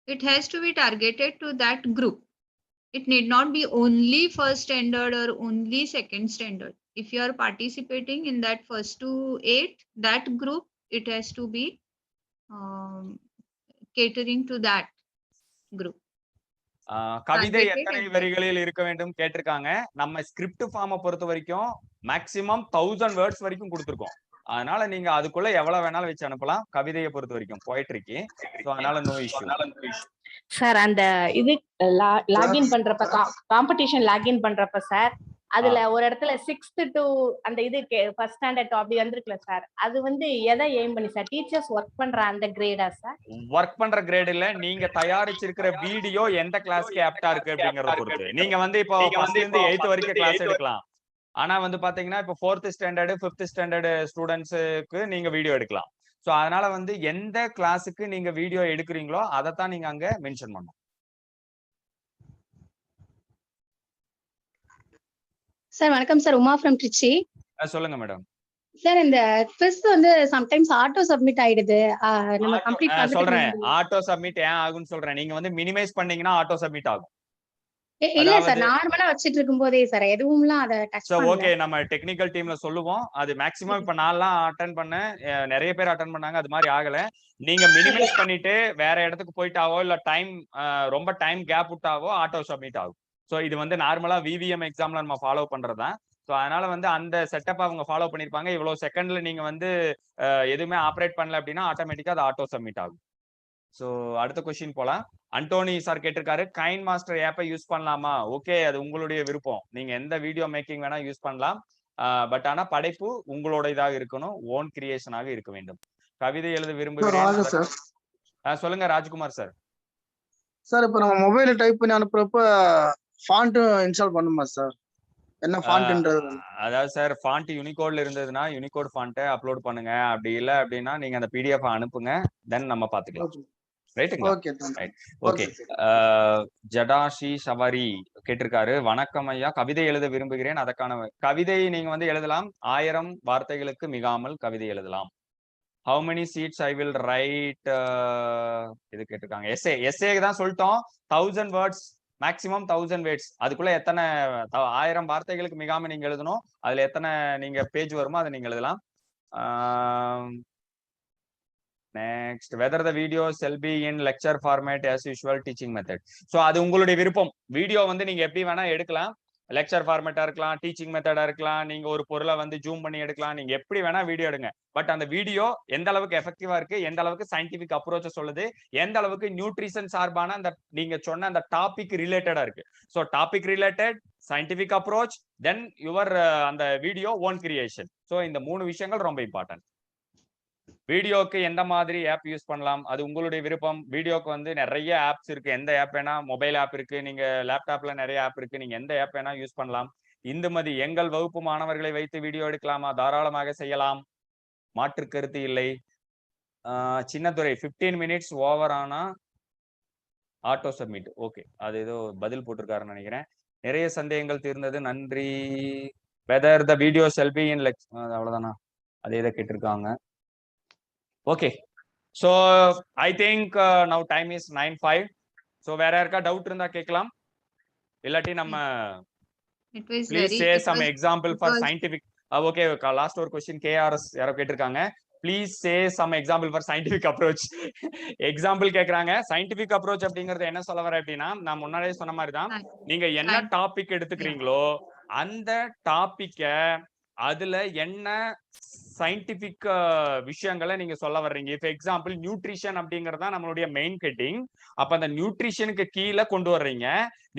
it has to be targeted to that group. It need not be only 1st standard or only 2nd standard. If you are participating in that 1st to 8th, that group, it has to be catering to that group. கவிதை எத்தனை வரிகளில் இருக்க வேண்டும் கேட்டிருக்காங்க. நம்ம ஸ்கிரிப்ட் ஃபார்மை பொறுத்த வரைக்கும் மேக்சிமம் 1000 வேர்ட்ஸ் வரைக்கும் கொடுத்துருக்கோம். அதனால நீங்க அதுக்குள்ள எவ்வளவு வேணாலும் வச்சு அனுப்பலாம். கவிதையை பொறுத்த வரைக்கும் போயிட்ருக்கு. அதனால நோ இஷ்யூ. சார் அந்த இது லாகின் பண்றப்ப காம்படிஷன் லாகின் பண்றப்ப சார் அதுல ஒரு இடத்துல 6th to அந்த இது 1st standard அப்படி வந்திருக்குல சார், அது வந்து எதை எய்ம் பண்ணி சார்? டீச்சர்ஸ் ஒர்க் பண்ற அந்த கிரேடா சார்? ஒர்க் பண்ற கிரேட் இல்ல, நீங்க தயாரிச்சிருக்கிற வீடியோ எந்த கிளாஸ்க்கு ஆப்டா இருக்கு அப்படிங்கறத பொறுத்து. நீங்க வந்து இப்போ 1st இருந்து 8th வரைக்கும் கிளாஸ் எடுக்கலாம். ஆனா வந்து பாத்தீங்கன்னா இப்போ 4th standard 5th standard ஸ்டூடெண்ட்ஸுக்கு நீங்க வீடியோ எடுக்கலாம். சோ அதனால வந்து எந்த கிளாஸுக்கு நீங்க வீடியோ எடுக்கிறீங்களோ அதைத்தான் நீங்க அங்க மென்ஷன் பண்ணணும். சார் வணக்கம் சார், உமா ஃப்ரம் ட்ரிச்சி. சொல்லுங்க மேடம். சார் இந்த குவிஸ் வந்து சம்டைம்ஸ் ஆட்டோ சப்மிட் ஆயிடுது, நம்ம கம்ப்ளீட் பண்ண சொல்றேன். ஆட்டோ சப்மிட் ஏன் ஆகும்னு சொல்றேன். நீங்க வந்து மினிமைஸ் பண்ணீங்கன்னா ஆட்டோ சப்மிட் ஆகும். இல்ல சார், நார்மலா வச்சிட்டு இருக்கும்போதே சார் எதுவும்லாம் அத டச் பண்ணல. ஓகே, நம்ம டெக்னிக்கல் டீம்ல சொல்லுவோம். அது மேக்ஸிமம் இப்ப நான்லாம் அட்டெண்ட் பண்ணேன், நிறைய பேர் அட்டெண்ட் பண்ணாங்க, அது மாதிரி ஆகல. நீங்க மினிமைஸ் பண்ணிட்டு வேற இடத்துக்கு போயிட்டாவோ இல்ல டைம் ரொம்ப டைம் கேப் விட்டாவோ ஆட்டோ சப்மிட் ஆகும். ஸோ இது வந்து நார்மலா விவிஎம் எக்ஸாம்ல நம்ம ஃபாலோ பண்றதுதான். ஸோ அதனால வந்து அந்த செட்டப் அவங்க ஃபாலோ பண்ணிருப்பாங்க. இவ்வளவு செகண்ட்ல நீங்க வந்து எதுவுமே ஆப்ரேட் பண்ணல அப்படின்னா ஆட்டோமேட்டிக்கா அது ஆட்டோ சப்மிட் ஆகும். ஸோ அடுத்த கொஸ்டின் போலாம். அண்டோனி சார் கேட்டிருக்காரு, கைன் மாஸ்டர் ஆப்பை யூஸ் பண்ணலாமா? ஓகே, அது உங்களுடைய விருப்பம். நீங்க எந்த வீடியோ மேக்கிங் வேணா யூஸ் பண்ணலாம். பட் ஆனா படைப்பு உங்களோட இதாக இருக்கணும், ஓன் கிரியேஷனாக இருக்க வேண்டும். கவிதை எழுத விரும்புகிறேன். சொல்லுங்க ராஜ்குமார் சார். சார் இப்போ நம்ம மொபைல டைப் பண்ணி அனுப்புறப்ப ஃபாண்ட் இன்ஸ்டால் பண்ணுமா சார்? என்ன ஃபாண்ட்ன்றது? அதாவது சார், ஃபாண்ட் யூனிகோட்ல இருந்ததுன்னா யூனிகோட் ஃபாண்ட்டை அப்லோட் பண்ணுங்க. அப்படி இல்லை அப்படின்னா நீங்க அந்த பிடிஎஃப் அனுப்புங்க, தென் நம்ம பாத்துக்கலாம். ரைட்டுங்களா? ஓகே. ஜடாஷி சவாரி கேட்டிருக்காரு, வணக்கம் ஐயா, கவிதை எழுத விரும்புகிறேன். அதற்கான கவிதை நீங்க வந்து எழுதலாம். 1000 வார்த்தைகளுக்கு மிகாமல் கவிதை எழுதலாம். How many seats I will write? இது கேட்டிருக்காங்க. எஸ்ஏ தான் சொல்லிட்டோம். 1000 words மேக்ஸிமம் 1000 words. அதுக்குள்ள எத்தனை 1000 வார்த்தைகளுக்கு மிகாம நீங்க எழுதணும். அதுல எத்தனை நீங்க பேஜ் வருமோ அதை நீங்க எழுதலாம். Next, whether the video shall be in lecture format as usual teaching method. So அது உங்களுடைய விருப்பம். வீடியோ வந்து நீங்க எப்படி வேணா எடுக்கலாம். லெக்சர் ஃபார்மேட்டா இருக்கலாம், டீச்சிங் மெத்தடா இருக்கலாம், நீங்க ஒரு பொருளை வந்து ஜூம் பண்ணி எடுக்கலாம், நீங்க எப்படி வேணா வீடியோ எடுங்க. பட் அந்த வீடியோ எந்த அளவுக்கு எஃபெக்டிவா இருக்கு, எந்த அளவுக்கு சயின்டிபிக் அப்ரோச்ச சொல்லுது, எந்த அளவுக்கு நியூட்ரிஷன் சார்பான அந்த நீங்க சொன்ன அந்த டாபிக் ரிலேட்டடா இருக்கு. So topic related, scientific approach, then your அந்த வீடியோ ஓன் கிரியேஷன். ஸோ இந்த 3 விஷயங்கள் ரொம்ப இம்பார்ட்டன்ட். வீடியோக்கு எந்த மாதிரி ஆப் யூஸ் பண்ணலாம், அது உங்களுடைய விருப்பம். வீடியோக்கு வந்து நிறைய ஆப்ஸ் இருக்கு. எந்த ஆப் வேணா, மொபைல் ஆப் இருக்கு, நீங்க லேப்டாப்ல நிறைய ஆப் இருக்கு, நீங்க எந்த ஆப் வேணா யூஸ் பண்ணலாம். இந்துமதி, எங்கள் வகுப்பு மாணவர்களை வைத்து வீடியோ எடுக்கலாமா? தாராளமாக செய்யலாம், மாற்று கருத்து இல்லை. சின்னதுரை, 15 minutes ஓவர் ஆனா ஆட்டோ சப்மிட். ஓகே, அது ஏதோ பதில் போட்டிருக்காருன்னு நினைக்கிறேன். நிறைய சந்தேகங்கள் தீர்ந்தது, நன்றி. Whether the video shall be in அவ்வளவுதானா? அதே இதை கேட்டிருக்காங்க. Okay, so I think now time is 9:05. So வேற யாருக்கா டவுட் இருந்தா கேட்கலாம். இல்லாட்டி நம்ம please say some example for scientific. Okay, last ஒரு கொஸ்டின் கேஆர்எஸ் யாரோ கேட்டிருக்காங்க, please say some example for scientific approach. Example கேட்கறாங்க. சயின்டிபிக் அப்ரோச் அப்படிங்கறது என்ன சொல்ல வர அப்படின்னா, நான் முன்னாடியே சொன்ன மாதிரி தான், நீங்க என்ன டாபிக் எடுத்துக்கிறீங்களோ அந்த டாபிக்க அதுல என்ன சயின்டிபிக் விஷயங்களை நீங்க சொல்ல வர்றீங்க. இப்போ எக்ஸாம்பிள் நியூட்ரிஷன் அப்படிங்கறதா நம்மளுடைய மெயின் ஹெட்டிங். அப்ப அந்த நியூட்ரிஷனுக்கு கீழே கொண்டு வர்றீங்க,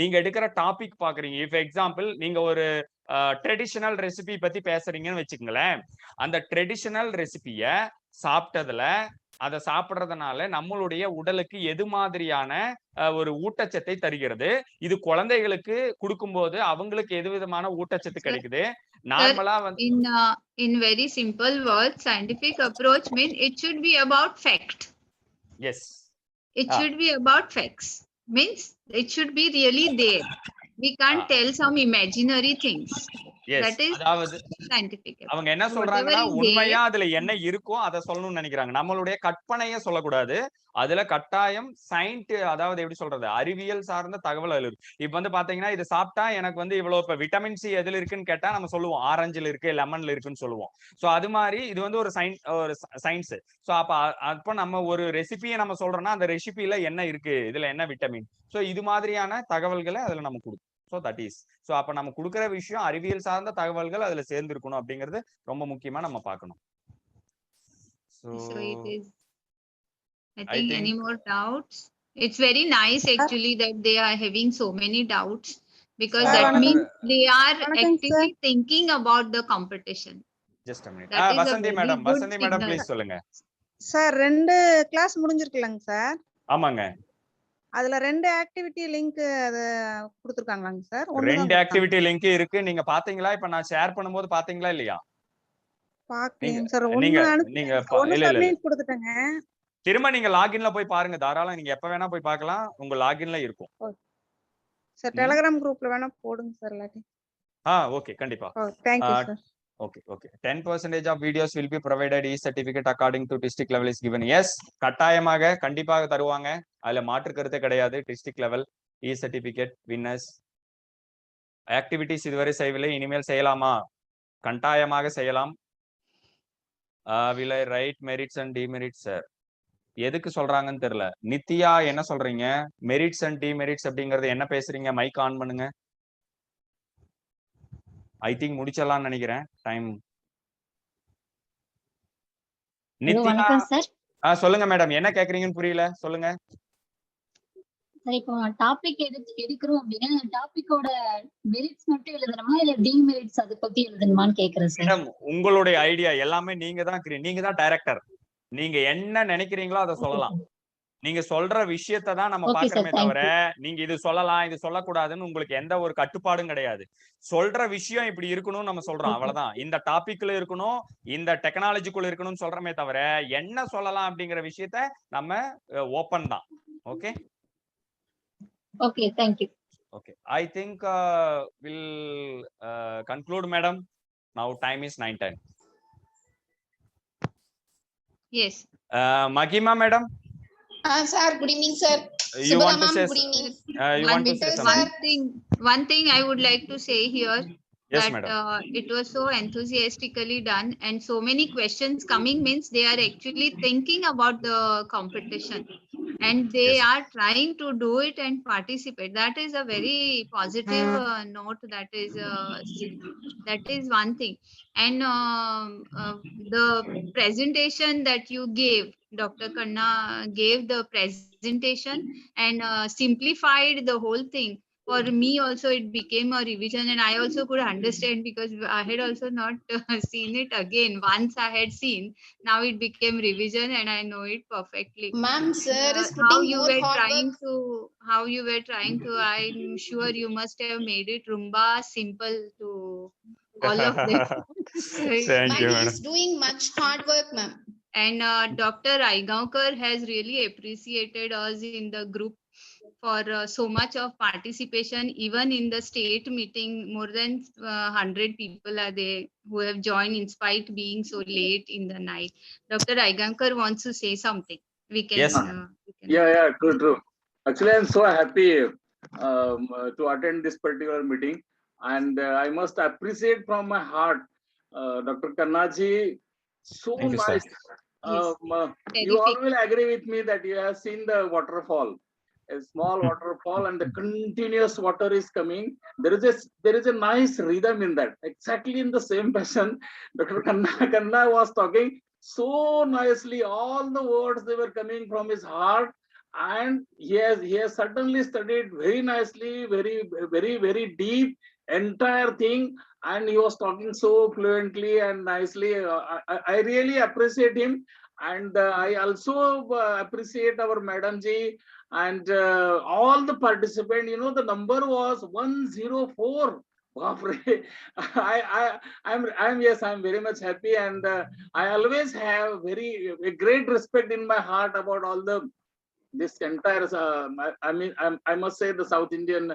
நீங்க எடுக்கிற டாபிக் பாக்குறீங்க. இப்போ எக்ஸாம்பிள் நீங்க ஒரு ட்ரெடிஷனல் ரெசிபி பத்தி பேசுறீங்கன்னு வச்சுக்கோங்களேன். அந்த ட்ரெடிஷனல் ரெசிபிய சாப்பிட்டதுல, அதை சாப்பிடுறதுனால நம்மளுடைய உடலுக்கு எது மாதிரியான ஒரு ஊட்டச்சத்தை தருகிறது, இது குழந்தைகளுக்கு கொடுக்கும்போது அவங்களுக்கு எது விதமான ஊட்டச்சத்து கிடைக்குது. நார்மலா வந்து in very simple words, scientific approach mean it should be about fact. Yes, it should be about facts, means it should be really there. We can't tell some imaginary things. That is scientific. அவங்க என்ன சொல்றாங்கன்னா, உண்மையா அதுல என்ன இருக்கோ அதை சொல்லணும்னு நினைக்கிறாங்க. நம்மளுடைய கற்பனையை சொல்லக்கூடாது. அதுல கட்டாயம் அதாவது எப்படி சொல்றது, அறிவியல் சார்ந்த தகவல் அதுல இருக்கு. இப்ப வந்து பாத்தீங்கன்னா, இது சாப்பிட்டா எனக்கு வந்து இவ்வளவு, இப்ப விட்டமின் சி எதுல இருக்குன்னு கேட்டா நம்ம சொல்லுவோம் ஆரஞ்சுல இருக்கு, லெமன்ல இருக்குன்னு சொல்லுவோம். சோ அது மாதிரி இது வந்து ஒரு சயின்ஸ். சோ அப்ப நம்ம ஒரு ரெசிபியை நம்ம சொல்றோம்னா அந்த ரெசிபியில என்ன இருக்கு, இதுல என்ன விட்டமின், சோ இது மாதிரியான தகவல்களை அதுல நம்ம கொடுக்கும். ஸோ தட் இஸ், ஸோ அப்ப நம்ம கொடுக்குற விஷயம் அறிவியல் சார்ந்த தகவல்கள் அதுல சேர்ந்திருக்கணும் அப்படிங்கிறது ரொம்ப முக்கியமா நம்ம பார்க்கணும். So it is, I think any more doubts? It's very nice actually that they are having so many doubts, because that means they are actively thinking about the competition. Just a minute. Vasanthi madam please சொல்லுங்க. சார் 2 கிளாஸ் முடிஞ்சிருக்கலங்க சார்? ஆமாங்க. அதுல 2 ஆக்டிவிட்டி லிங்க் அது கொடுத்திருக்காங்களாங்க சார்? 2 ஆக்டிவிட்டி லிங்க் இருக்கு. நீங்க பாத்தீங்களா? இப்ப நான் ஷேர் பண்ணும்போது பாத்தீங்களா இல்லையா? பாக்கலங்க சார். நீங்க சப்மிட் கொடுத்துட்டேங்க. திரும்ப நீங்க லாகின்ல போய் பாருங்க. தாராளம் நீங்க எப்ப வேணா போய் பார்க்கலாம். உங்க லாகின்ல இருக்கும். சார் டெலிகிராம் குரூப்ல வேணா போடுங்க சார் லாட்டி. ஓகே, கண்டிப்பா. Thank you sir. Okay. 10% of videos will be provided e-certificate according to district level is given. Yes, கட்டாயமாக கண்டிப்பாக தருவாங்க. அதுல மாற்று கருத்தே கிடையாது. district level e-certificate winners. Activities இதுவரை செய்யவில்லை, இனிமேல் செய்யலாமா? கட்டாயமாக செய்யலாம். Will I write merits and demerits, sir? எதுக்கு சொல்றாங்கன்னு தெரியல. நித்யா என்ன சொல்றீங்க? மெரிட்ஸ் அண்ட் டிமெரிட்ஸ் அப்படிங்கறது என்ன பேசுறீங்க? மைக் ஆன் பண்ணுங்க. ஐ திங்க் முடிச்சிடலாம்னு நினைக்கிறேன். டைம். நித்யா வணக்கம் சார். சொல்லுங்க மேடம், என்ன கேக்குறீங்கன்னு புரியல, சொல்லுங்க. சார் இப்போ டாபிக் எடுக்கிறோம் அப்படின்னா அந்த டாபிக்கோட மெரிட்ஸ் மட்டும் எழுதணுமா இல்ல டிமெரிட்ஸ் அதை பத்தி எழுதணுமான்னு கேக்குறேன் சார். மேடம், உங்களுடைய ஐடியா எல்லாமே நீங்க தான் டைரக்டர். நீங்க என்ன நினைக்கிறீங்களோ அதை சொல்லலாம். நீங்க சொல்ற விஷயத்தை தான் நம்ம பாக்குறோமே தவிர நீங்க இது சொல்லலாம் இது சொல்லக்கூடாதுன்னு உங்களுக்கு எந்த ஒரு கட்டுப்பாடும் கிடையாது. சொல்ற விஷயம் இப்படி இருக்கணும்னு நம்ம சொல்றோம், அவ்வளவுதான். இந்த டாபிக்ல இருக்கணும், இந்த டெக்னாலஜிக்குள்ள இருக்கணும்னு சொல்றமே தவிர என்ன சொல்லலாம் அப்படிங்கிற விஷயத்த நம்ம ஓபன் தான். Okay okay, thank you. Okay, I think we'll conclude, madam. Now time is 9:10. Yes. Mahima, madam. Sir, good evening, sir. You want to say? Good evening. You want to say something? One thing I would like to say here. Yes, that madam. it was so enthusiastically done and so many questions coming means they are actually thinking about the competition and they Yes. are trying to do it and participate. That is a very positive note. That is one thing. And the presentation that you gave, Dr. Khanna gave the presentation and simplified the whole thing. For me also it became a revision and I also could understand because I had also not seen it again. Once I had seen, now it became revision and I know it perfectly. Ma'am, sir is How putting you more were hard trying work. to, I'm sure you must have made it rumba simple to all of them. Thank you, Ma'am, he madam. is doing much hard work, ma'am. And Dr. Aigaonkar has really appreciated us in the group for so much of participation. Even in the state meeting, more than 100 people are there who have joined in spite being so late in the night. Dr. Aigaonkar wants to say something. We can. Yes. Yeah, true. Actually, I'm so happy to attend this particular meeting, and I must appreciate from my heart Dr. Khannaji. So Thank you, sir. nice. Yes. You all will agree with me that you have seen the waterfall, a small waterfall, and the continuous water is coming. There is a nice rhythm in that. Exactly in the same fashion, Dr. Khanna was talking so nicely. All the words they were coming from his heart, and he has certainly studied very nicely, very deep entire thing, and he was talking so fluently and nicely. I really appreciate him, and I also appreciate our Madam Ji and all the participants. You know, the number was 104. I'm very much happy, and I always have a great respect in my heart about all this entire I must say the South Indian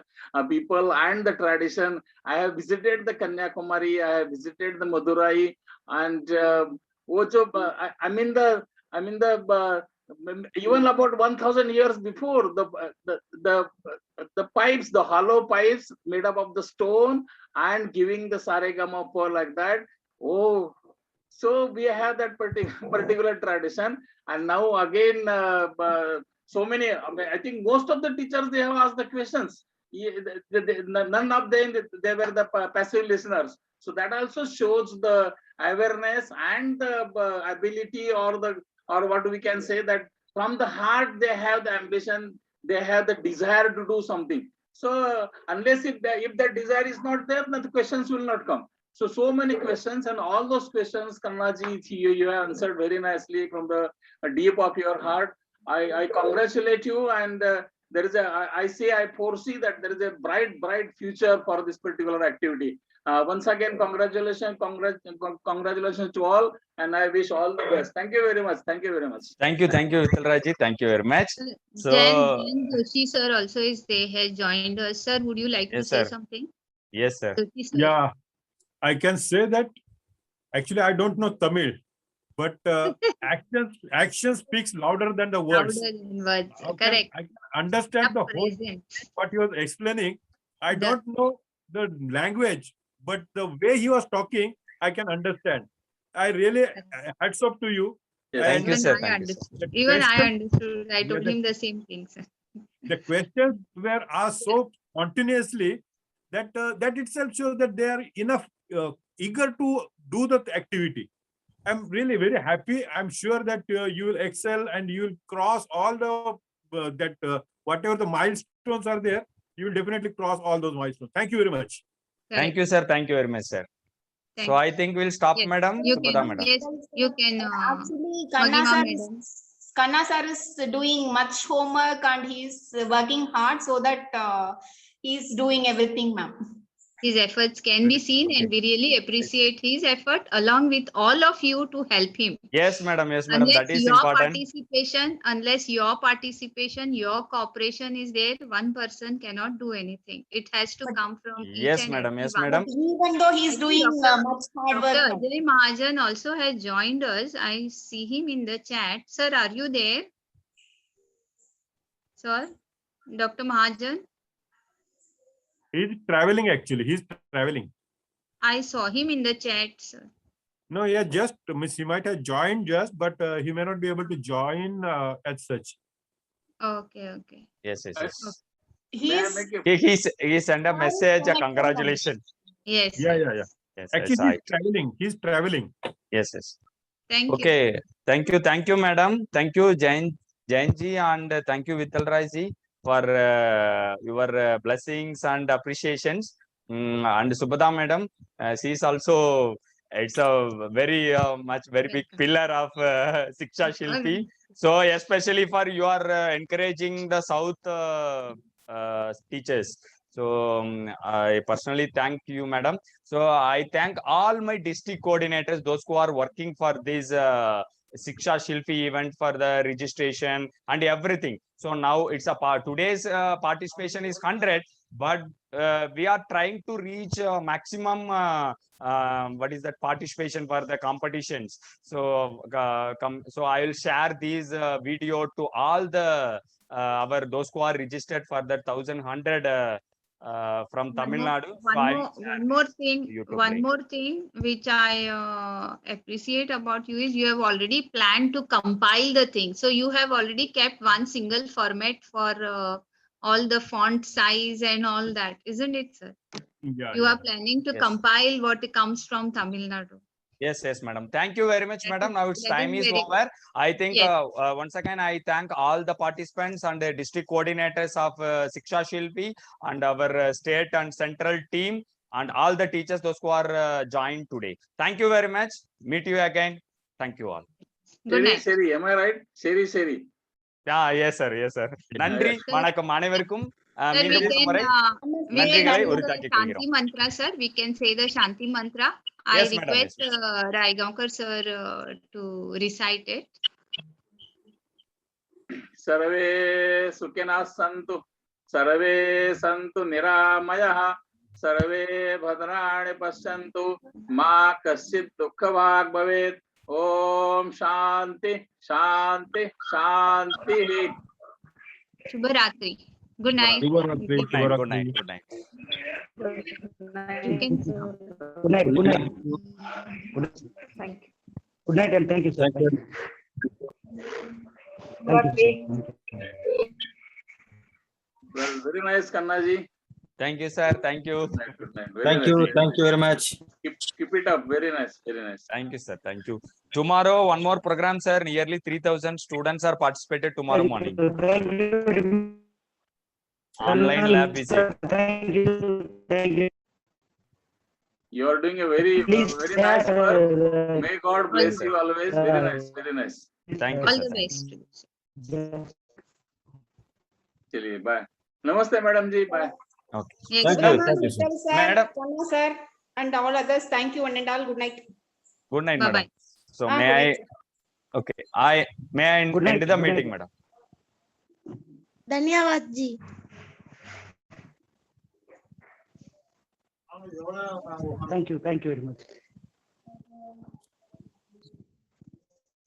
people and the tradition. I have visited the Kanyakumari, I have visited the Madurai, and even about 1000 years before, the pipes, the hollow pipes made up of the stone and giving the saregama like that. Oh, so we have that particular tradition, and now again so many, I think most of the teachers, they have asked the questions. None of them, they were the passive listeners. So that also shows the awareness and the ability, or what we can say, that from the heart they have the ambition, they have the desire to do something. So unless if that desire is not there, then the questions will not come. So many questions, and all those questions, Khannaji, you have answered very nicely from the deep of your heart. I congratulate you, and there is I foresee that there is a bright future for this particular activity. Once again, congratulations to all, and I wish all the best. Thank you very much. Thank you very much. Thank you, Vittalraji. Thank you very much. So, Then Joshi sir also is there, has joined us. Sir, would you like to Yes, say sir. something? yes, sir. Joshi sir. Yeah, I can say that. Actually, I don't know Tamil, but action speaks louder than the words. Louder than words. I Correct. can understand the whole Present. what he was explaining. I don't know the language, but the way he was talking, I can understand. I really hats off to you. Yes. Thank you, And sir. I Thank you, sir. understood. the Even I question- understood. I told the- him the same thing, sir. the questions were asked so spontaneously that that itself shows that they are enough eager to do the activity. I'm really very happy. I'm sure that you will excel and you will cross all the whatever the milestones are there. You will definitely cross all those milestones. Thank you very much. Thank you, sir. Thank you very much, sir. Thank So I think we'll stop, Yes, madam. you Subhada, can. madam. Yes, you can. Actually, Kanna Mahima sir, madam. Kanna sir is doing much homework and he's working hard so that he's doing everything, ma'am. His efforts can be seen, and we really appreciate his effort along with all of you to help him. Yes, madam. Yes, madam. Unless That is your important. participation, your cooperation is there, one person cannot do anything. It has to come from each Yes, and madam. Yes, everyone. madam. Even though he's doing much hard work, Dr. ma'am. Ajay Mahajan also has joined us. I see him in the chat. Sir, are you there? Sir, Dr. Mahajan, He's traveling actually. He's traveling. I saw him in the chat, sir. No, yeah, just Miss. He might have joined just, but he may not be able to join as such. Okay, okay. Yes, yes, yes. May I make a He sent a message. Congratulations. Yes. Yeah, yeah, yeah. Yes, Actually, yes, he's traveling. He's traveling. yes, yes. Thank you. Okay. Thank you, madam. Thank you, Jain ji, and thank you, Vittal Rai ji, for your blessings and appreciations. And Subhada madam, she is also, it's a very very big pillar of Shiksha Shilpi. So especially for you are encouraging the South teachers. So I personally thank you, madam. So I thank all my district coordinators, those who are working for this Shiksha Shilpi event, for the registration and everything. So now it's a part. Today's participation is 100, but we are trying to reach maximum. What is that participation for the competitions? So so I will share these video to all the our those who are registered for that 1100 from Tamil Nadu. So I will share One more thing, YouTube one link. more thing which I appreciate about you is you have already planned to compile the thing. So you have already kept one single format for all the font size and all that, isn't it, sir? Yeah, You yeah. are planning to Yes. compile what comes from Tamil Nadu. Yes, yes, madam. Thank you very much, madam. Now it's that time is is very over. I think Yes. once again I thank all the participants and the district coordinators of Shiksha Shilpi and our state and central team and all the teachers, those who are joined today. Thank you very much. Meet you again. Thank you all. Good Seri, night. Seri, am I right? Seri, Seri. Yeah, yes, sir. Yes, sir. நன்றி வணக்கம் அனைவருக்கும். மீண்டும் ஒரு முறை நன்றிகளை உரித்தாக்கிக் Shanti கொள்கிறோம். mantra, sir. We can say the Shanti mantra. I Yes, madam, request yes, Raigaonkar sir to recite it. Sarve Sukhinas Santu, Sarve Santu Niramayah, Sarve Bhadrani Pasyantu, Ma Kasit Dukhavag Bhavet. Om Shanti, Shanti, Shanti. Shubha Ratri. Good night. Good night. Good night. Good night. You can Good night. Good night. Thank you. Good night and thank you, sir. Thank you. Well, very nice, Kannaji. Thank you, sir. Thank you. Good night, good night. Very Thank nice, you. very Thank nice. you very much. Keep it up. Very nice, very nice. Thank you, sir. Thank you. Tomorrow, one more program, sir. Nearly 3,000 students are participated tomorrow morning. Thank you. Online lab visit. Thank you. Thank you. You are doing a very, Please very share, nice work. uh, May God bless sir. you always. Very nice, very nice. Thank you, All sir. the Thank best. Chaliye, bye. Namaste, madam ji. Bye. you. Okay. Yes, Thank sir. you. Thank you, sir. Vittal sir, Madam. Kanna sir, and all others. Thank you one and all. Good night. Good night, Bye-bye. madam. So Ah, may good I? night, Okay. May I Good night, end the good meeting, night. madam? धन्यवाद जी. Thank you. Thank you very much.